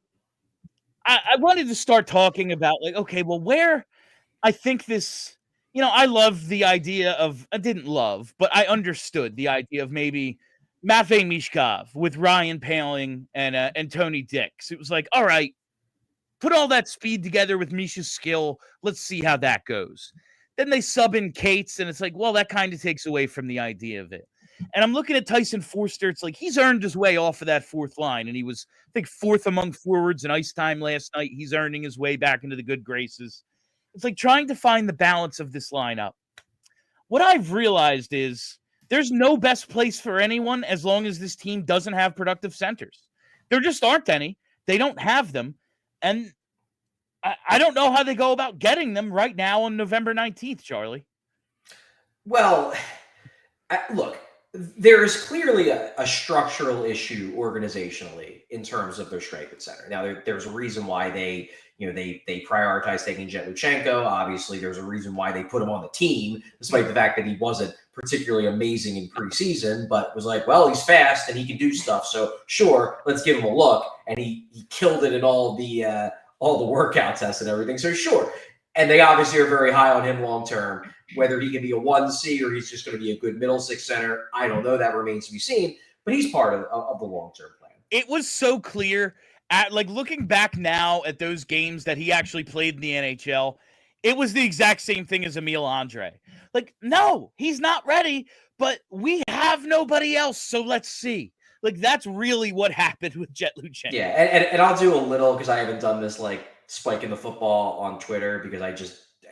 Speaker 1: I wanted to start talking about, like, okay, well, where I think this, I love the idea of, I didn't love, but I understood the idea of maybe Matvei Michkov with Ryan Poehling and Tony Dix. It was like, all right, put all that speed together with Misha's skill. Let's see how that goes. Then they sub in Cates, and it's like, well, that kind of takes away from the idea of it. And I'm looking at Tyson Foerster. It's like he's earned his way off of that fourth line, and he was, I think, fourth among forwards in ice time last night. He's earning his way back into the good graces. It's like trying to find the balance of this lineup. What I've realized is there's no best place for anyone as long as this team doesn't have productive centers. There just aren't any. They don't have them. And I don't know how they go about getting them right now on November 19th, Charlie.
Speaker 3: Well, look, there is clearly a structural issue organizationally in terms of their strength at center. Now, there's a reason why they prioritize taking Jiricek. Obviously, there's a reason why they put him on the team, despite the fact that he wasn't particularly amazing in preseason, but was like, well, he's fast and he can do stuff. So sure, let's give him a look. And he killed it in all the workout tests and everything. So sure. And they obviously are very high on him long-term. Whether he can be a 1C or he's just going to be a good middle six center, I don't know. That remains to be seen. But he's part of the long-term plan.
Speaker 1: It was so clear, looking back now at those games that he actually played in the NHL, it was the exact same thing as Emil Andre. Like, no, he's not ready, but we have nobody else, so let's see. Like, that's really what happened with Jiricek.
Speaker 3: Yeah, and I'll do a little, because I haven't done this, like, spiking the football on Twitter, because I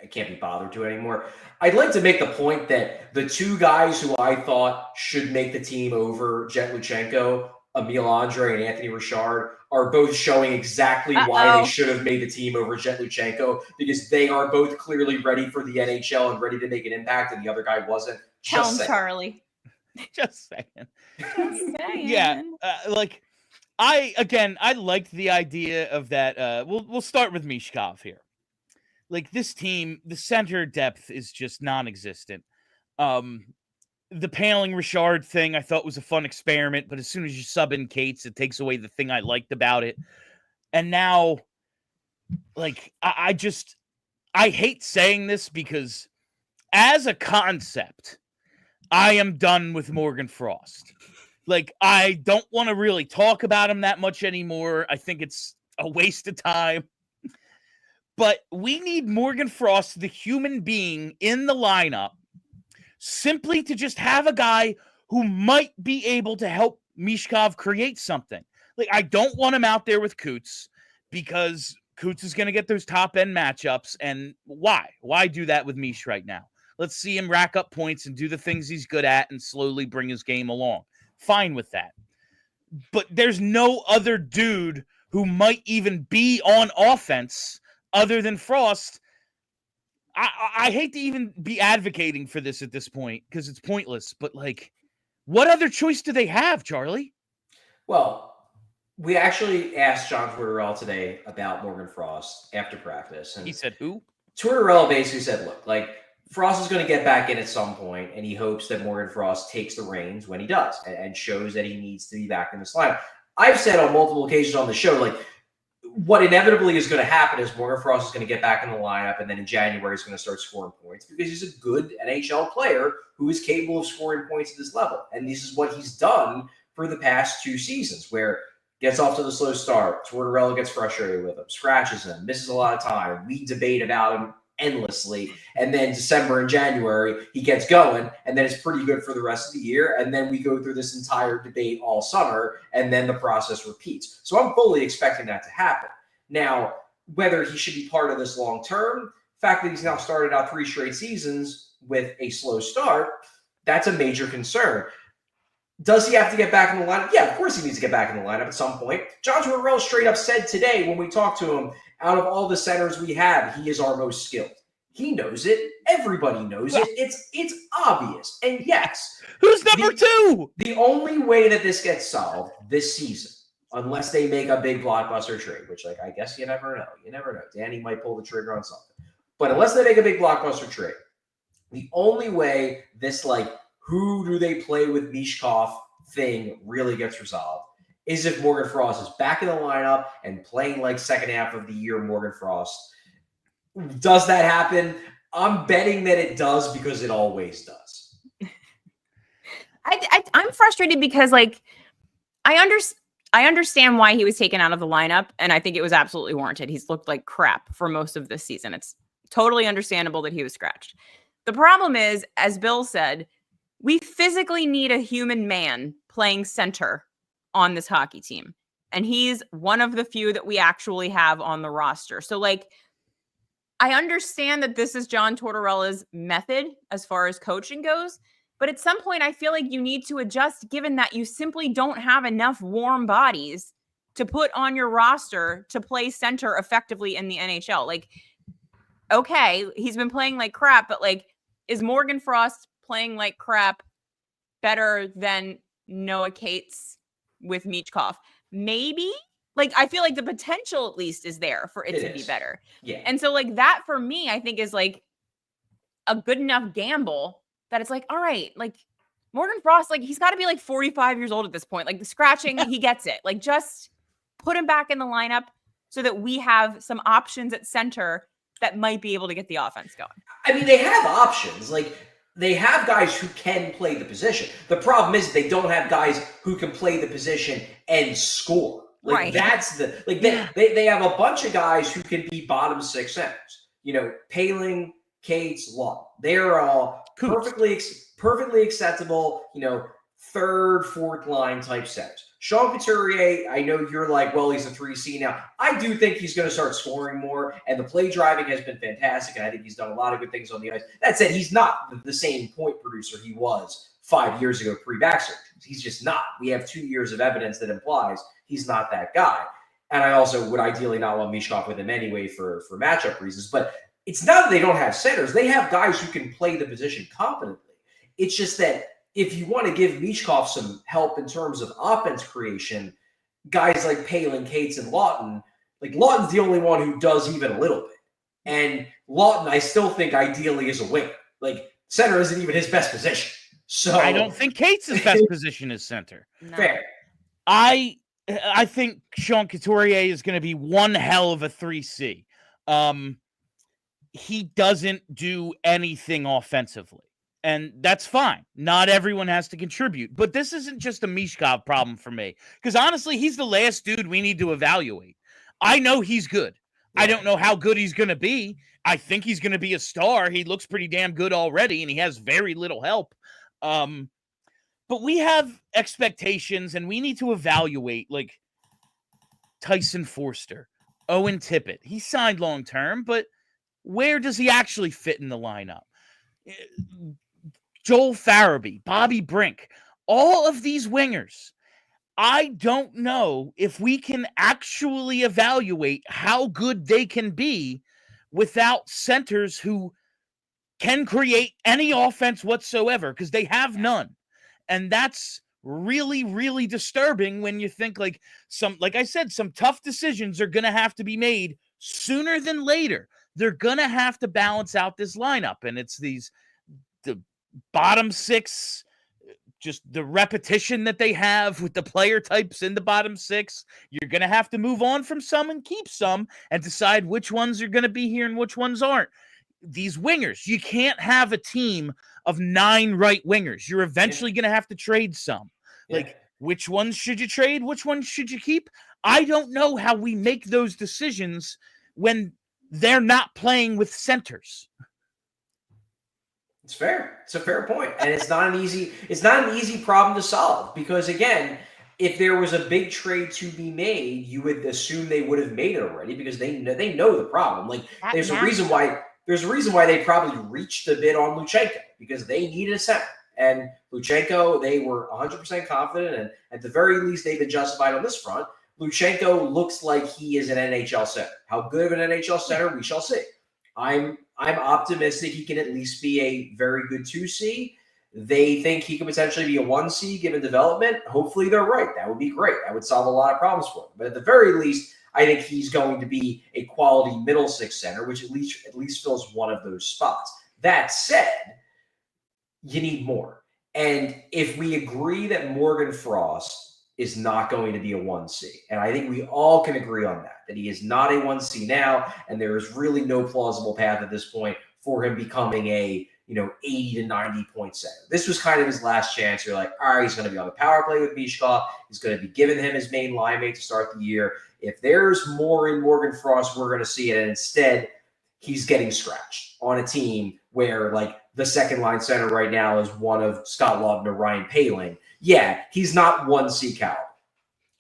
Speaker 3: can't be bothered to anymore. I'd like to make the point that the two guys who I thought should make the team over Jiricek, Emil Andre and Anthony Richard, are both showing exactly why they should have made the team over Jiricek, because they are both clearly ready for the NHL and ready to make an impact, and the other guy wasn't.
Speaker 2: Tell him, Charlie.
Speaker 1: Just saying. Yeah, I liked the idea of that. We'll start with Michkov here. Like, this team, the center depth is just non-existent. The Poehling Richard thing I thought was a fun experiment, but as soon as you sub in Cates, it takes away the thing I liked about it. And now, like, I hate saying this, because as a concept, I am done with Morgan Frost. Like, I don't want to really talk about him that much anymore. I think it's a waste of time. But we need Morgan Frost, the human being, in the lineup, simply to just have a guy who might be able to help Michkov create something. Like, I don't want him out there with Coots, because Coots is going to get those top-end matchups, and why? Why do that with Mish right now? Let's see him rack up points and do the things he's good at and slowly bring his game along. Fine with that. But there's no other dude who might even be on offense other than Frost. I hate to even be advocating for this at this point, because it's pointless, but, like, what other choice do they have, Charlie?
Speaker 3: Well, we actually asked John Tortorella today about Morgan Frost after practice. And
Speaker 1: he said, who?
Speaker 3: Tortorella basically said, look, like, Frost is going to get back in at some point, and he hopes that Morgan Frost takes the reins when he does and shows that he needs to be back in this lineup. I've said on multiple occasions on the show, like, what inevitably is going to happen is Morgan Frost is going to get back in the lineup, and then in January he's going to start scoring points, because he's a good NHL player who is capable of scoring points at this level. And this is what he's done for the past 2 seasons, where gets off to the slow start, Tortorella gets frustrated with him, scratches him, misses a lot of time. We debate about him endlessly. And then December and January, he gets going, and then it's pretty good for the rest of the year. And then we go through this entire debate all summer, and then the process repeats. So I'm fully expecting that to happen. Now, whether he should be part of this long-term, the fact that he's now started out 3 straight seasons with a slow start, that's a major concern. Does he have to get back in the lineup? Yeah, of course he needs to get back in the lineup at some point. John Tortorella straight up said today when we talked to him, out of all the centers we have, he is our most skilled. He knows it. Everybody knows it. It's obvious. And yes.
Speaker 1: Who's number 2?
Speaker 3: The only way that this gets solved this season, unless they make a big blockbuster trade, which I guess you never know. You never know. Danny might pull the trigger on something. But unless they make a big blockbuster trade, the only way this who do they play with Michkov thing really gets resolved is if Morgan Frost is back in the lineup and playing second half of the year Morgan Frost. Does that happen? I'm betting that it does because it always does.
Speaker 2: I'm frustrated because I understand why he was taken out of the lineup, and I think it was absolutely warranted. He's looked like crap for most of this season. It's totally understandable that he was scratched. The problem is, as Bill said, we physically need a human man playing center on this hockey team. And he's one of the few that we actually have on the roster. So I understand that this is John Tortorella's method as far as coaching goes. But at some point, I feel like you need to adjust, given that you simply don't have enough warm bodies to put on your roster to play center effectively in the NHL. Okay, he's been playing like crap, but is Morgan Frost playing like crap better than Noah Cates with Michkov? Maybe. I feel like the potential at least is there for it to be better.
Speaker 3: Yeah.
Speaker 2: And so that for me, I think is a good enough gamble that it's all right, Morgan Frost, he's got to be 45 years old at this point. The scratching, he gets it. Just put him back in the lineup so that we have some options at center that might be able to get the offense going.
Speaker 3: I mean, they have options. They have guys who can play the position. The problem is they don't have guys who can play the position and score.
Speaker 2: Right.
Speaker 3: That's the they have a bunch of guys who can be bottom 6 centers. Poehling, Cates, Law. They're all perfectly acceptable, third, fourth line type centers. Sean Couturier, I know you're he's a 3C now. I do think he's going to start scoring more, and the play driving has been fantastic, and I think he's done a lot of good things on the ice. That said, he's not the same point producer he was 5 years ago pre-back surgery. He's just not. We have 2 years of evidence that implies he's not that guy. And I also would ideally not want Michkov with him anyway for matchup reasons. But it's not that they don't have centers. They have guys who can play the position competently. It's just that if you want to give Michkov some help in terms of offense creation, guys like Poehling, Cates, and Lawton, Lawton's the only one who does even a little bit. And Lawton, I still think ideally is a winger. Center isn't even his best position. So
Speaker 1: I don't think Cates' best position is center.
Speaker 2: No.
Speaker 3: Fair.
Speaker 1: I think Sean Couturier is going to be one hell of a 3C. He doesn't do anything offensively, and that's fine. Not everyone has to contribute, but this isn't just a Michkov problem for me, because honestly, he's the last dude we need to evaluate. I know he's good. Yeah. I don't know how good he's going to be. I think he's going to be a star. He looks pretty damn good already, and he has very little help. But we have expectations, and we need to evaluate, Tyson Foerster, Owen Tippet. He signed long-term, but where does he actually fit in the lineup? Joel Farabee, Bobby Brink, all of these wingers. I don't know if we can actually evaluate how good they can be without centers who can create any offense whatsoever, because they have none. And that's really, really disturbing when you think like I said, some tough decisions are going to have to be made sooner than later. They're going to have to balance out this lineup. And it's the bottom 6, just the repetition that they have with the player types in the bottom 6. You're going to have to move on from some and keep some and decide which ones are going to be here and which ones aren't. These wingers, you can't have a team of 9 right wingers. You're eventually going to have to trade some.
Speaker 3: Yeah.
Speaker 1: which ones should you trade? Which ones should you keep? I don't know how we make those decisions when they're not playing with centers.
Speaker 3: It's fair. It's a fair point. And it's not an easy problem to solve because again, if there was a big trade to be made, you would assume they would have made it already because they know the problem. Like there's a reason why they probably reached a bid on Luchenko because they needed a center. And Luchenko, they were 100% confident, and at the very least, they've been justified on this front. Luchenko looks like he is an NHL center. How good of an NHL center, we shall see. I'm optimistic he can at least be a very good 2C. They think he could potentially be a 1C given development. Hopefully they're right. That would be great. That would solve a lot of problems for him. But at the very least, I think he's going to be a quality middle six center, which at least fills one of those spots. That said, you need more. And if we agree that Morgan Frost is not going to be a 1C, and I think we all can agree on that he is not a 1C now, and there is really no plausible path at this point for him becoming a 80 to 90 point center. This was kind of his last chance. You're like, all right, he's going to be on the power play with Michkov. He's going to be giving him his main line mate to start the year. If there's more in Morgan Frost, we're going to see it. And instead, he's getting scratched on a team where like the second line center right now is one of Scott Laughton or Ryan Poehling. Yeah, he's not 1C caliber.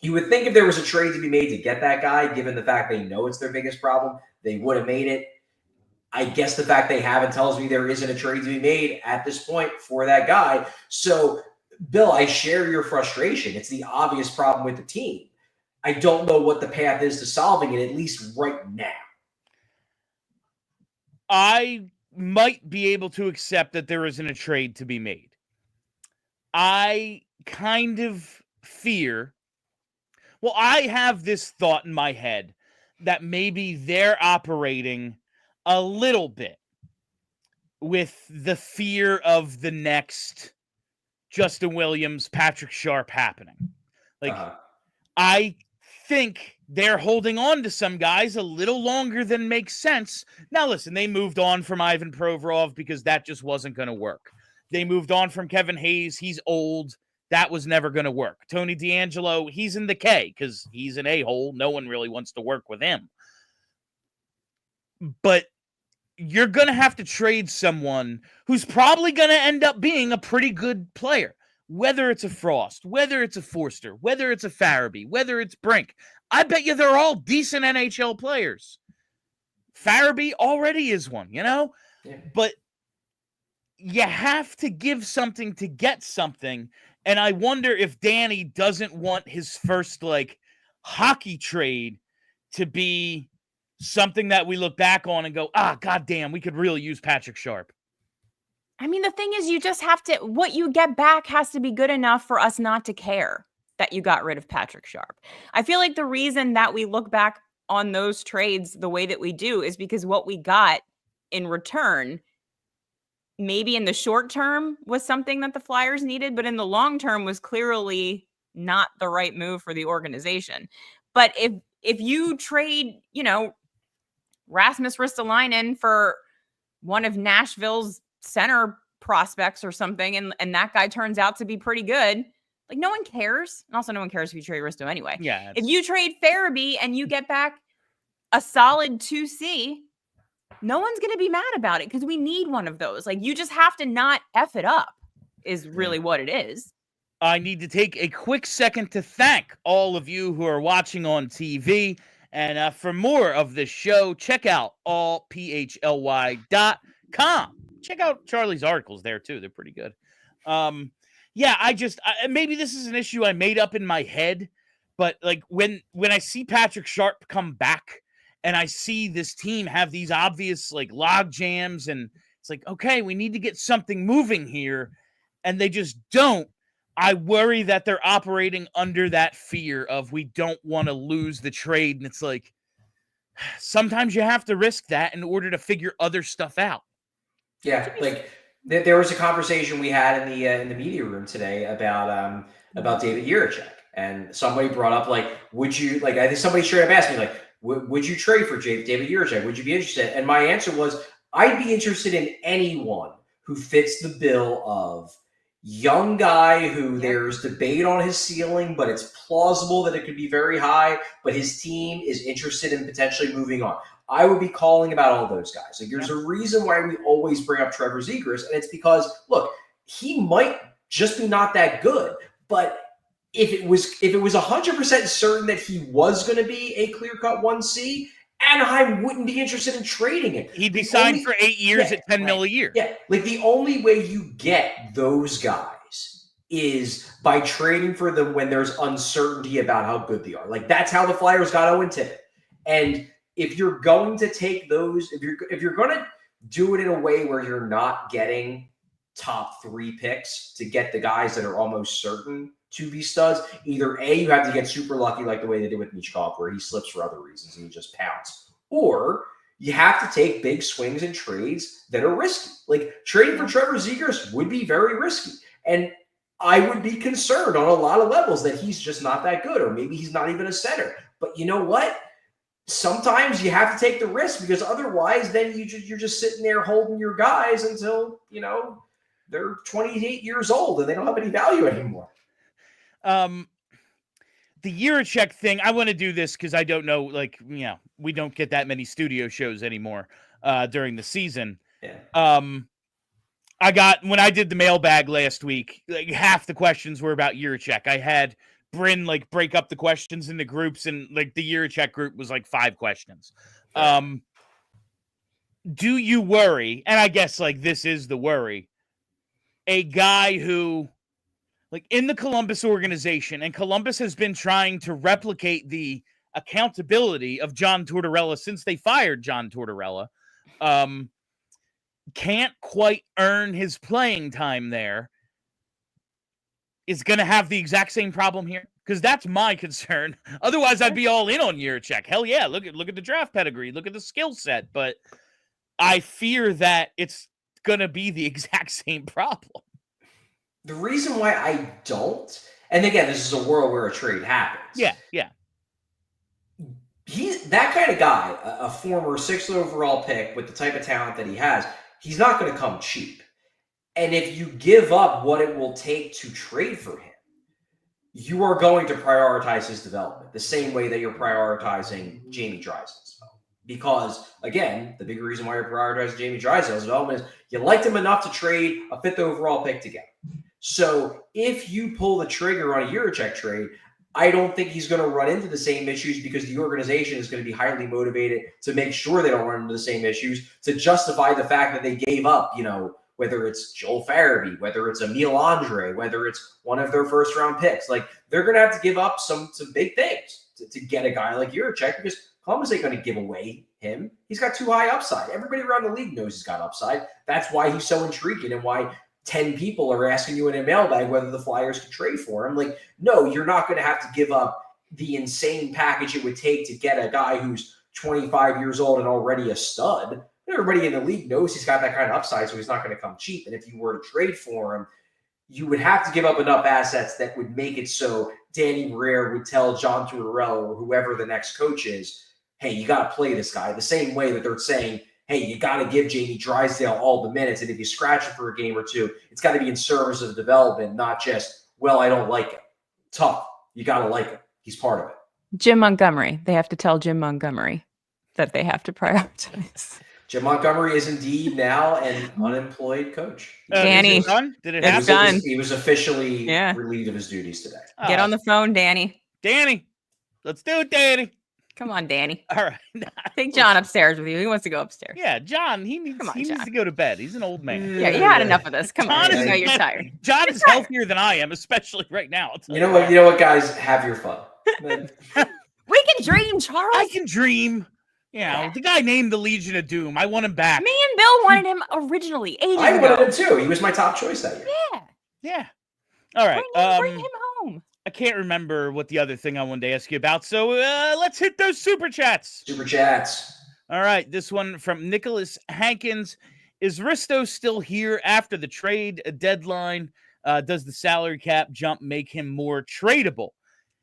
Speaker 3: You would think if there was a trade to be made to get that guy, given the fact they know it's their biggest problem, they would have made it. I guess the fact they haven't tells me there isn't a trade to be made at this point for that guy. So, Bill, I share your frustration. It's the obvious problem with the team. I don't know what the path is to solving it, at least right now.
Speaker 1: I might be able to accept that there isn't a trade to be made. I kind of fear, well, I have this thought in my head that maybe they're operating a little bit with the fear of the next Justin Williams, Patrick Sharp happening. Like, I think they're holding on to some guys a little longer than makes sense. Now, listen, they moved on from Ivan Provorov because that just wasn't going to work. They moved on from Kevin Hayes. He's old. That was never going to work. Tony DeAngelo, he's in the K because he's an a-hole. No one really wants to work with him. But you're going to have to trade someone who's probably going to end up being a pretty good player, whether it's a Frost, whether it's a Foerster, whether it's a Farabee, whether it's Brink. I bet you they're all decent NHL players. Farabee already is one, Yeah. But you have to give something to get something. And I wonder if Danny doesn't want his first, hockey trade to be something that we look back on and go, goddamn, we could really use Patrick Sharp.
Speaker 2: I mean, the thing is, you just have to, what you get back has to be good enough for us not to care that you got rid of Patrick Sharp. I feel like the reason that we look back on those trades the way that we do is because what we got in return, maybe in the short term was something that the Flyers needed, but in the long term was clearly not the right move for the organization. But if you trade, Rasmus Ristolainen for one of Nashville's center prospects or something, and that guy turns out to be pretty good, no one cares. And also no one cares if you trade Risto anyway.
Speaker 1: Yeah.
Speaker 2: If you trade Farabee and you get back a solid 2C, no one's going to be mad about it because we need one of those. You just have to not F it up is really what it is.
Speaker 1: I need to take a quick second to thank all of you who are watching on TV. And for more of this show, check out allphly.com. Check out Charlie's articles there, too. They're pretty good. Maybe this is an issue I made up in my head. But, when I see Patrick Sharp come back and I see this team have these obvious, log jams, and it's okay, we need to get something moving here, and they just don't. I worry that they're operating under that fear of we don't want to lose the trade. And it's sometimes you have to risk that in order to figure other stuff out.
Speaker 3: Yeah. There was a conversation we had in the media room today about David Jiricek, and somebody brought up, would you, I think somebody straight up asked me, would you trade for David Jiricek? Would you be interested? And my answer was, I'd be interested in anyone who fits the bill of, young guy who there's debate on his ceiling, but it's plausible that it could be very high, but his team is interested in potentially moving on. I would be calling about all those guys. Like, there's a reason why we always bring up Trevor Zegras, and it's because, look, he might just be not that good, but if it was 100% certain that he was going to be a clear-cut 1C, Anaheim wouldn't be interested in trading him.
Speaker 1: He'd be signed for 8 years at $10 million a year.
Speaker 3: Yeah, like the only way you get those guys is by trading for them when there's uncertainty about how good they are. Like, that's how the Flyers got Owen Tippet. And if you're going to take those, if you're going to do it in a way where you're not getting top 3 picks to get the guys that are almost certain to be studs, either A, you have to get super lucky like the way they did with Michkov, where he slips for other reasons and he just pounce, or you have to take big swings and trades that are risky. Like, trading for Trevor Zegras would be very risky. And I would be concerned on a lot of levels that he's just not that good, or maybe he's not even a center. But you know what? Sometimes you have to take the risk, because otherwise then you're just sitting there holding your guys until, they're 28 years old and they don't have any value anymore.
Speaker 1: The Jiricek thing, I want to do this because I don't know, we don't get that many studio shows anymore during the season.
Speaker 3: Yeah.
Speaker 1: When I did the mailbag last week, like half the questions were about Jiricek. I had Bryn break up the questions into groups, and the Jiricek group was 5 questions. Do you worry? And I guess this is the worry. A guy who, in the Columbus organization, and Columbus has been trying to replicate the accountability of John Tortorella since they fired John Tortorella, can't quite earn his playing time there, is going to have the exact same problem here? Because that's my concern. Otherwise, I'd be all in on Jiricek. Hell yeah, look at the draft pedigree, look at the skill set. But I fear that it's going to be the exact same problem.
Speaker 3: The reason why I don't, and again, this is a world where a trade happens.
Speaker 1: Yeah.
Speaker 3: He's that kind of guy, a former 6th overall pick with the type of talent that he has. He's not going to come cheap. And if you give up what it will take to trade for him, you are going to prioritize his development the same way that you're prioritizing Jamie Drysdale's development. Because, again, the big reason why you're prioritizing Jamie Drysdale's development is you liked him enough to trade a 5th overall pick to get him. So if you pull the trigger on a Jiricek trade, I don't think he's going to run into the same issues, because the organization is going to be highly motivated to make sure they don't run into the same issues, to justify the fact that they gave up, whether it's Joel Farabee, whether it's Emil Andre, whether it's one of their first-round picks. They're going to have to give up some big things to get a guy like Jiricek, because Columbus ain't going to give away him. He's got too high upside. Everybody around the league knows he's got upside. That's why he's so intriguing, and why 10 people are asking you in a mailbag whether the Flyers could trade for him. No, you're not going to have to give up the insane package it would take to get a guy who's 25 years old and already a stud. Everybody in the league knows he's got that kind of upside, so he's not going to come cheap. And if you were to trade for him, you would have to give up enough assets that would make it so Danny Briere would tell John Tortorella or whoever the next coach is, hey, you got to play this guy, the same way that they're saying, hey, you got to give Jamie Drysdale all the minutes. And if you scratch him for a game or two, it's got to be in service of development, not just, well, I don't like him. Tough. You got to like him. He's part of it.
Speaker 2: Jim Montgomery. They have to tell Jim Montgomery that they have to prioritize.
Speaker 3: Jim Montgomery is indeed now an unemployed coach.
Speaker 2: Danny.
Speaker 1: Is it done? Did it
Speaker 2: It's
Speaker 1: happen?
Speaker 2: done.
Speaker 3: He was officially relieved of his duties today.
Speaker 2: Get on the phone, Danny.
Speaker 1: Danny. Let's do it, Danny.
Speaker 2: Come on, Danny.
Speaker 1: All right.
Speaker 2: Take John upstairs with you. He wants to go upstairs.
Speaker 1: Yeah, John, he needs to go to bed. He's an old man.
Speaker 2: Yeah, you had enough of this. Come on.
Speaker 1: John
Speaker 2: You're tired.
Speaker 1: John is healthier than I am, especially right now.
Speaker 3: You know what, guys? Have your fun.
Speaker 2: We can dream, Charles.
Speaker 1: I can dream. The guy named the Legion of Doom. I want him back.
Speaker 2: Me and Bill wanted him originally, ages ago.
Speaker 3: I wanted him too. He was my top choice that year.
Speaker 2: Yeah.
Speaker 1: All right.
Speaker 2: Bring him home.
Speaker 1: I can't remember what the other thing I wanted to ask you about, so let's hit those super chats.
Speaker 3: Super chats.
Speaker 1: All right, this one from Nicholas Hankins. Is Risto still here after the trade deadline? Does the salary cap jump make him more tradable?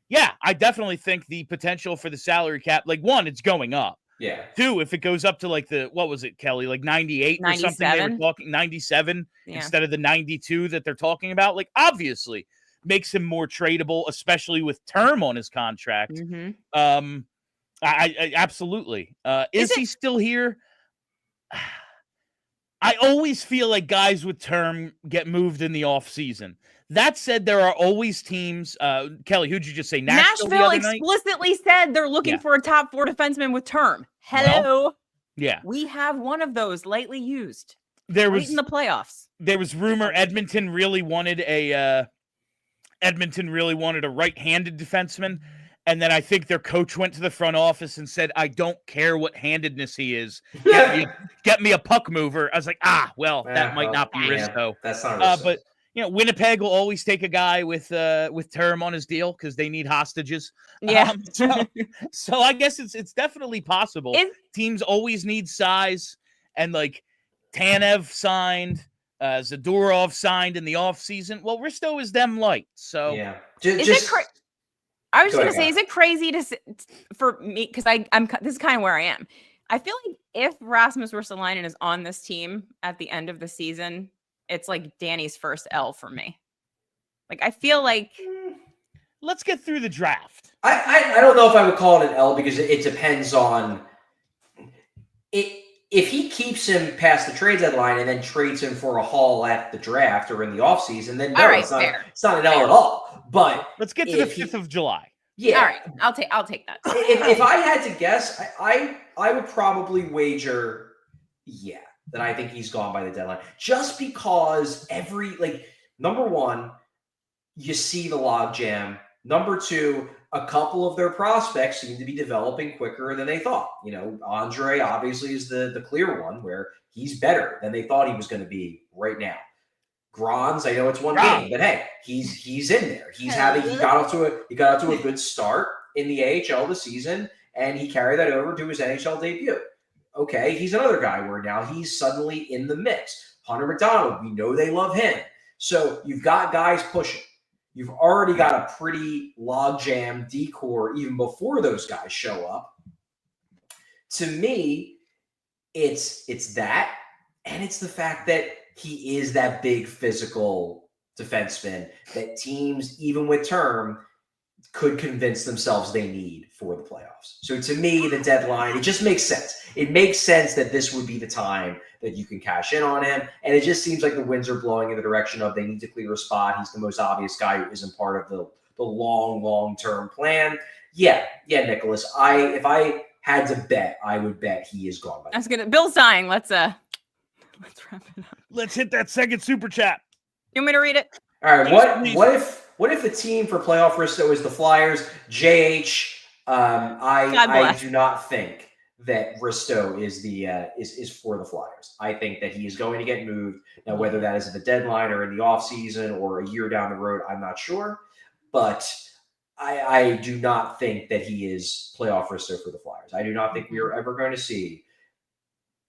Speaker 1: Yeah, I definitely think the potential for the salary cap, one, it's going up.
Speaker 3: Yeah.
Speaker 1: 2, if it goes up to like what was it, Kelly? Like 98 or something. They were
Speaker 2: 97?
Speaker 1: talking 97
Speaker 2: Yeah.
Speaker 1: instead of the 92 that they're talking about. Like, obviously makes him more tradable, especially with term on his contract.
Speaker 2: Mm-hmm.
Speaker 1: I absolutely. Is he
Speaker 2: it-
Speaker 1: still here? I always feel like guys with term get moved in the offseason. That said, there are always teams. Kelly, who'd you just say? Nashville the other night?
Speaker 2: Explicitly said they're looking for a top 4 defenseman with term. Hello.
Speaker 1: Well, yeah.
Speaker 2: We have one of those lightly used.
Speaker 1: There was
Speaker 2: in the playoffs.
Speaker 1: There was rumor Edmonton really wanted a right-handed defenseman. And then I think their coach went to the front office and said, I don't care what handedness he is. Get me a puck mover. I was like, that might not be Risto.
Speaker 3: That's not Risto.
Speaker 1: But, Winnipeg will always take a guy with term on his deal because they need hostages.
Speaker 2: Yeah.
Speaker 1: So I guess it's definitely possible. Teams always need size. And, like, Tanev signed, Zadorov signed in the offseason. Well, Risto is them light. So,
Speaker 3: yeah.
Speaker 2: I was just going to say, is it crazy for me? Because this is kind of where I am. I feel like if Rasmus Ristolainen is on this team at the end of the season, it's like Danny's first L for me. Like, I feel like.
Speaker 1: Let's get through the draft.
Speaker 3: I don't know if I would call it an L because it depends on it. If he keeps him past the trade deadline and then trades him for a haul at the draft or in the offseason, then no, it's not an L at all. But
Speaker 1: let's get to the 5th of July.
Speaker 3: Yeah.
Speaker 2: All right. I'll take that.
Speaker 3: If I had to guess, I would probably wager, that I think he's gone by the deadline. Just because number one, you see the logjam. Number two, a couple of their prospects seem to be developing quicker than they thought. Andre obviously is the clear one where he's better than they thought he was going to be right now. Grons, I know it's one game, but hey, he's in there. He got off to a good start in the AHL this season, and he carried that over to his NHL debut. Okay, he's another guy where now he's suddenly in the mix. Hunter McDonald, we know they love him. So you've got guys pushing. You've already got a pretty logjam decor even before those guys show up. To me, it's that, and it's the fact that he is that big physical defenseman that teams, even with term, could convince themselves they need for the playoffs. So to me, the deadline, it just makes sense. It makes sense that this would be the time that you can cash in on him. And it just seems like the winds are blowing in the direction of they need to clear a spot. He's the most obvious guy who isn't part of the long-term plan. Yeah, Nicholas. If I had to bet, I would bet he is gone.
Speaker 2: That's good. Bill's dying. Let's wrap it up.
Speaker 1: Let's hit that second super chat.
Speaker 2: You want me to read it?
Speaker 3: All right. What if the team for playoff Risto is the Flyers? JH. I do not think that Risto is for the Flyers. I think that he is going to get moved. Now, whether that is at the deadline or in the offseason or a year down the road, I'm not sure. But I do not think that he is playoff Risto for the Flyers. I do not think we are ever going to see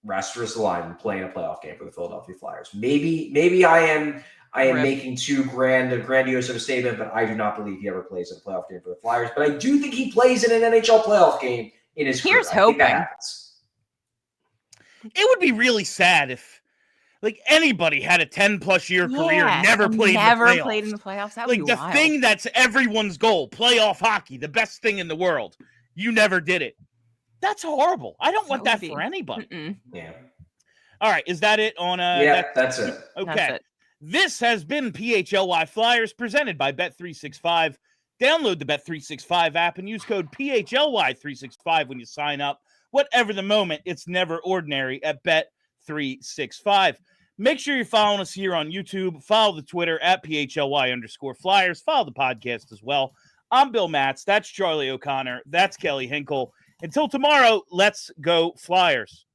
Speaker 3: Rasmus Ristolainen playing a playoff game for the Philadelphia Flyers. Maybe I am making too grandiose of a statement, but I do not believe he ever plays in a playoff game for the Flyers. But I do think he plays in an NHL playoff game in his career.
Speaker 2: Here's hoping.
Speaker 1: It would be really sad if anybody had a 10+ year career and never played in the playoffs.
Speaker 2: That would be
Speaker 1: the
Speaker 2: wild.
Speaker 1: thing that's everyone's goal, playoff hockey, the best thing in the world. You never did it. That's horrible. I don't want that for anybody.
Speaker 2: Mm-mm.
Speaker 3: Yeah.
Speaker 1: All right. Is that it on
Speaker 3: that's it.
Speaker 1: Okay.
Speaker 2: That's it.
Speaker 1: This has been PHLY Flyers presented by Bet365. Download the Bet365 app and use code PHLY365 when you sign up. Whatever the moment, it's never ordinary at Bet365. Make sure you're following us here on YouTube. Follow the Twitter at PHLY_Flyers. Follow the podcast as well. I'm Bill Matz. That's Charlie O'Connor. That's Kelly Hinkle. Until tomorrow, let's go Flyers.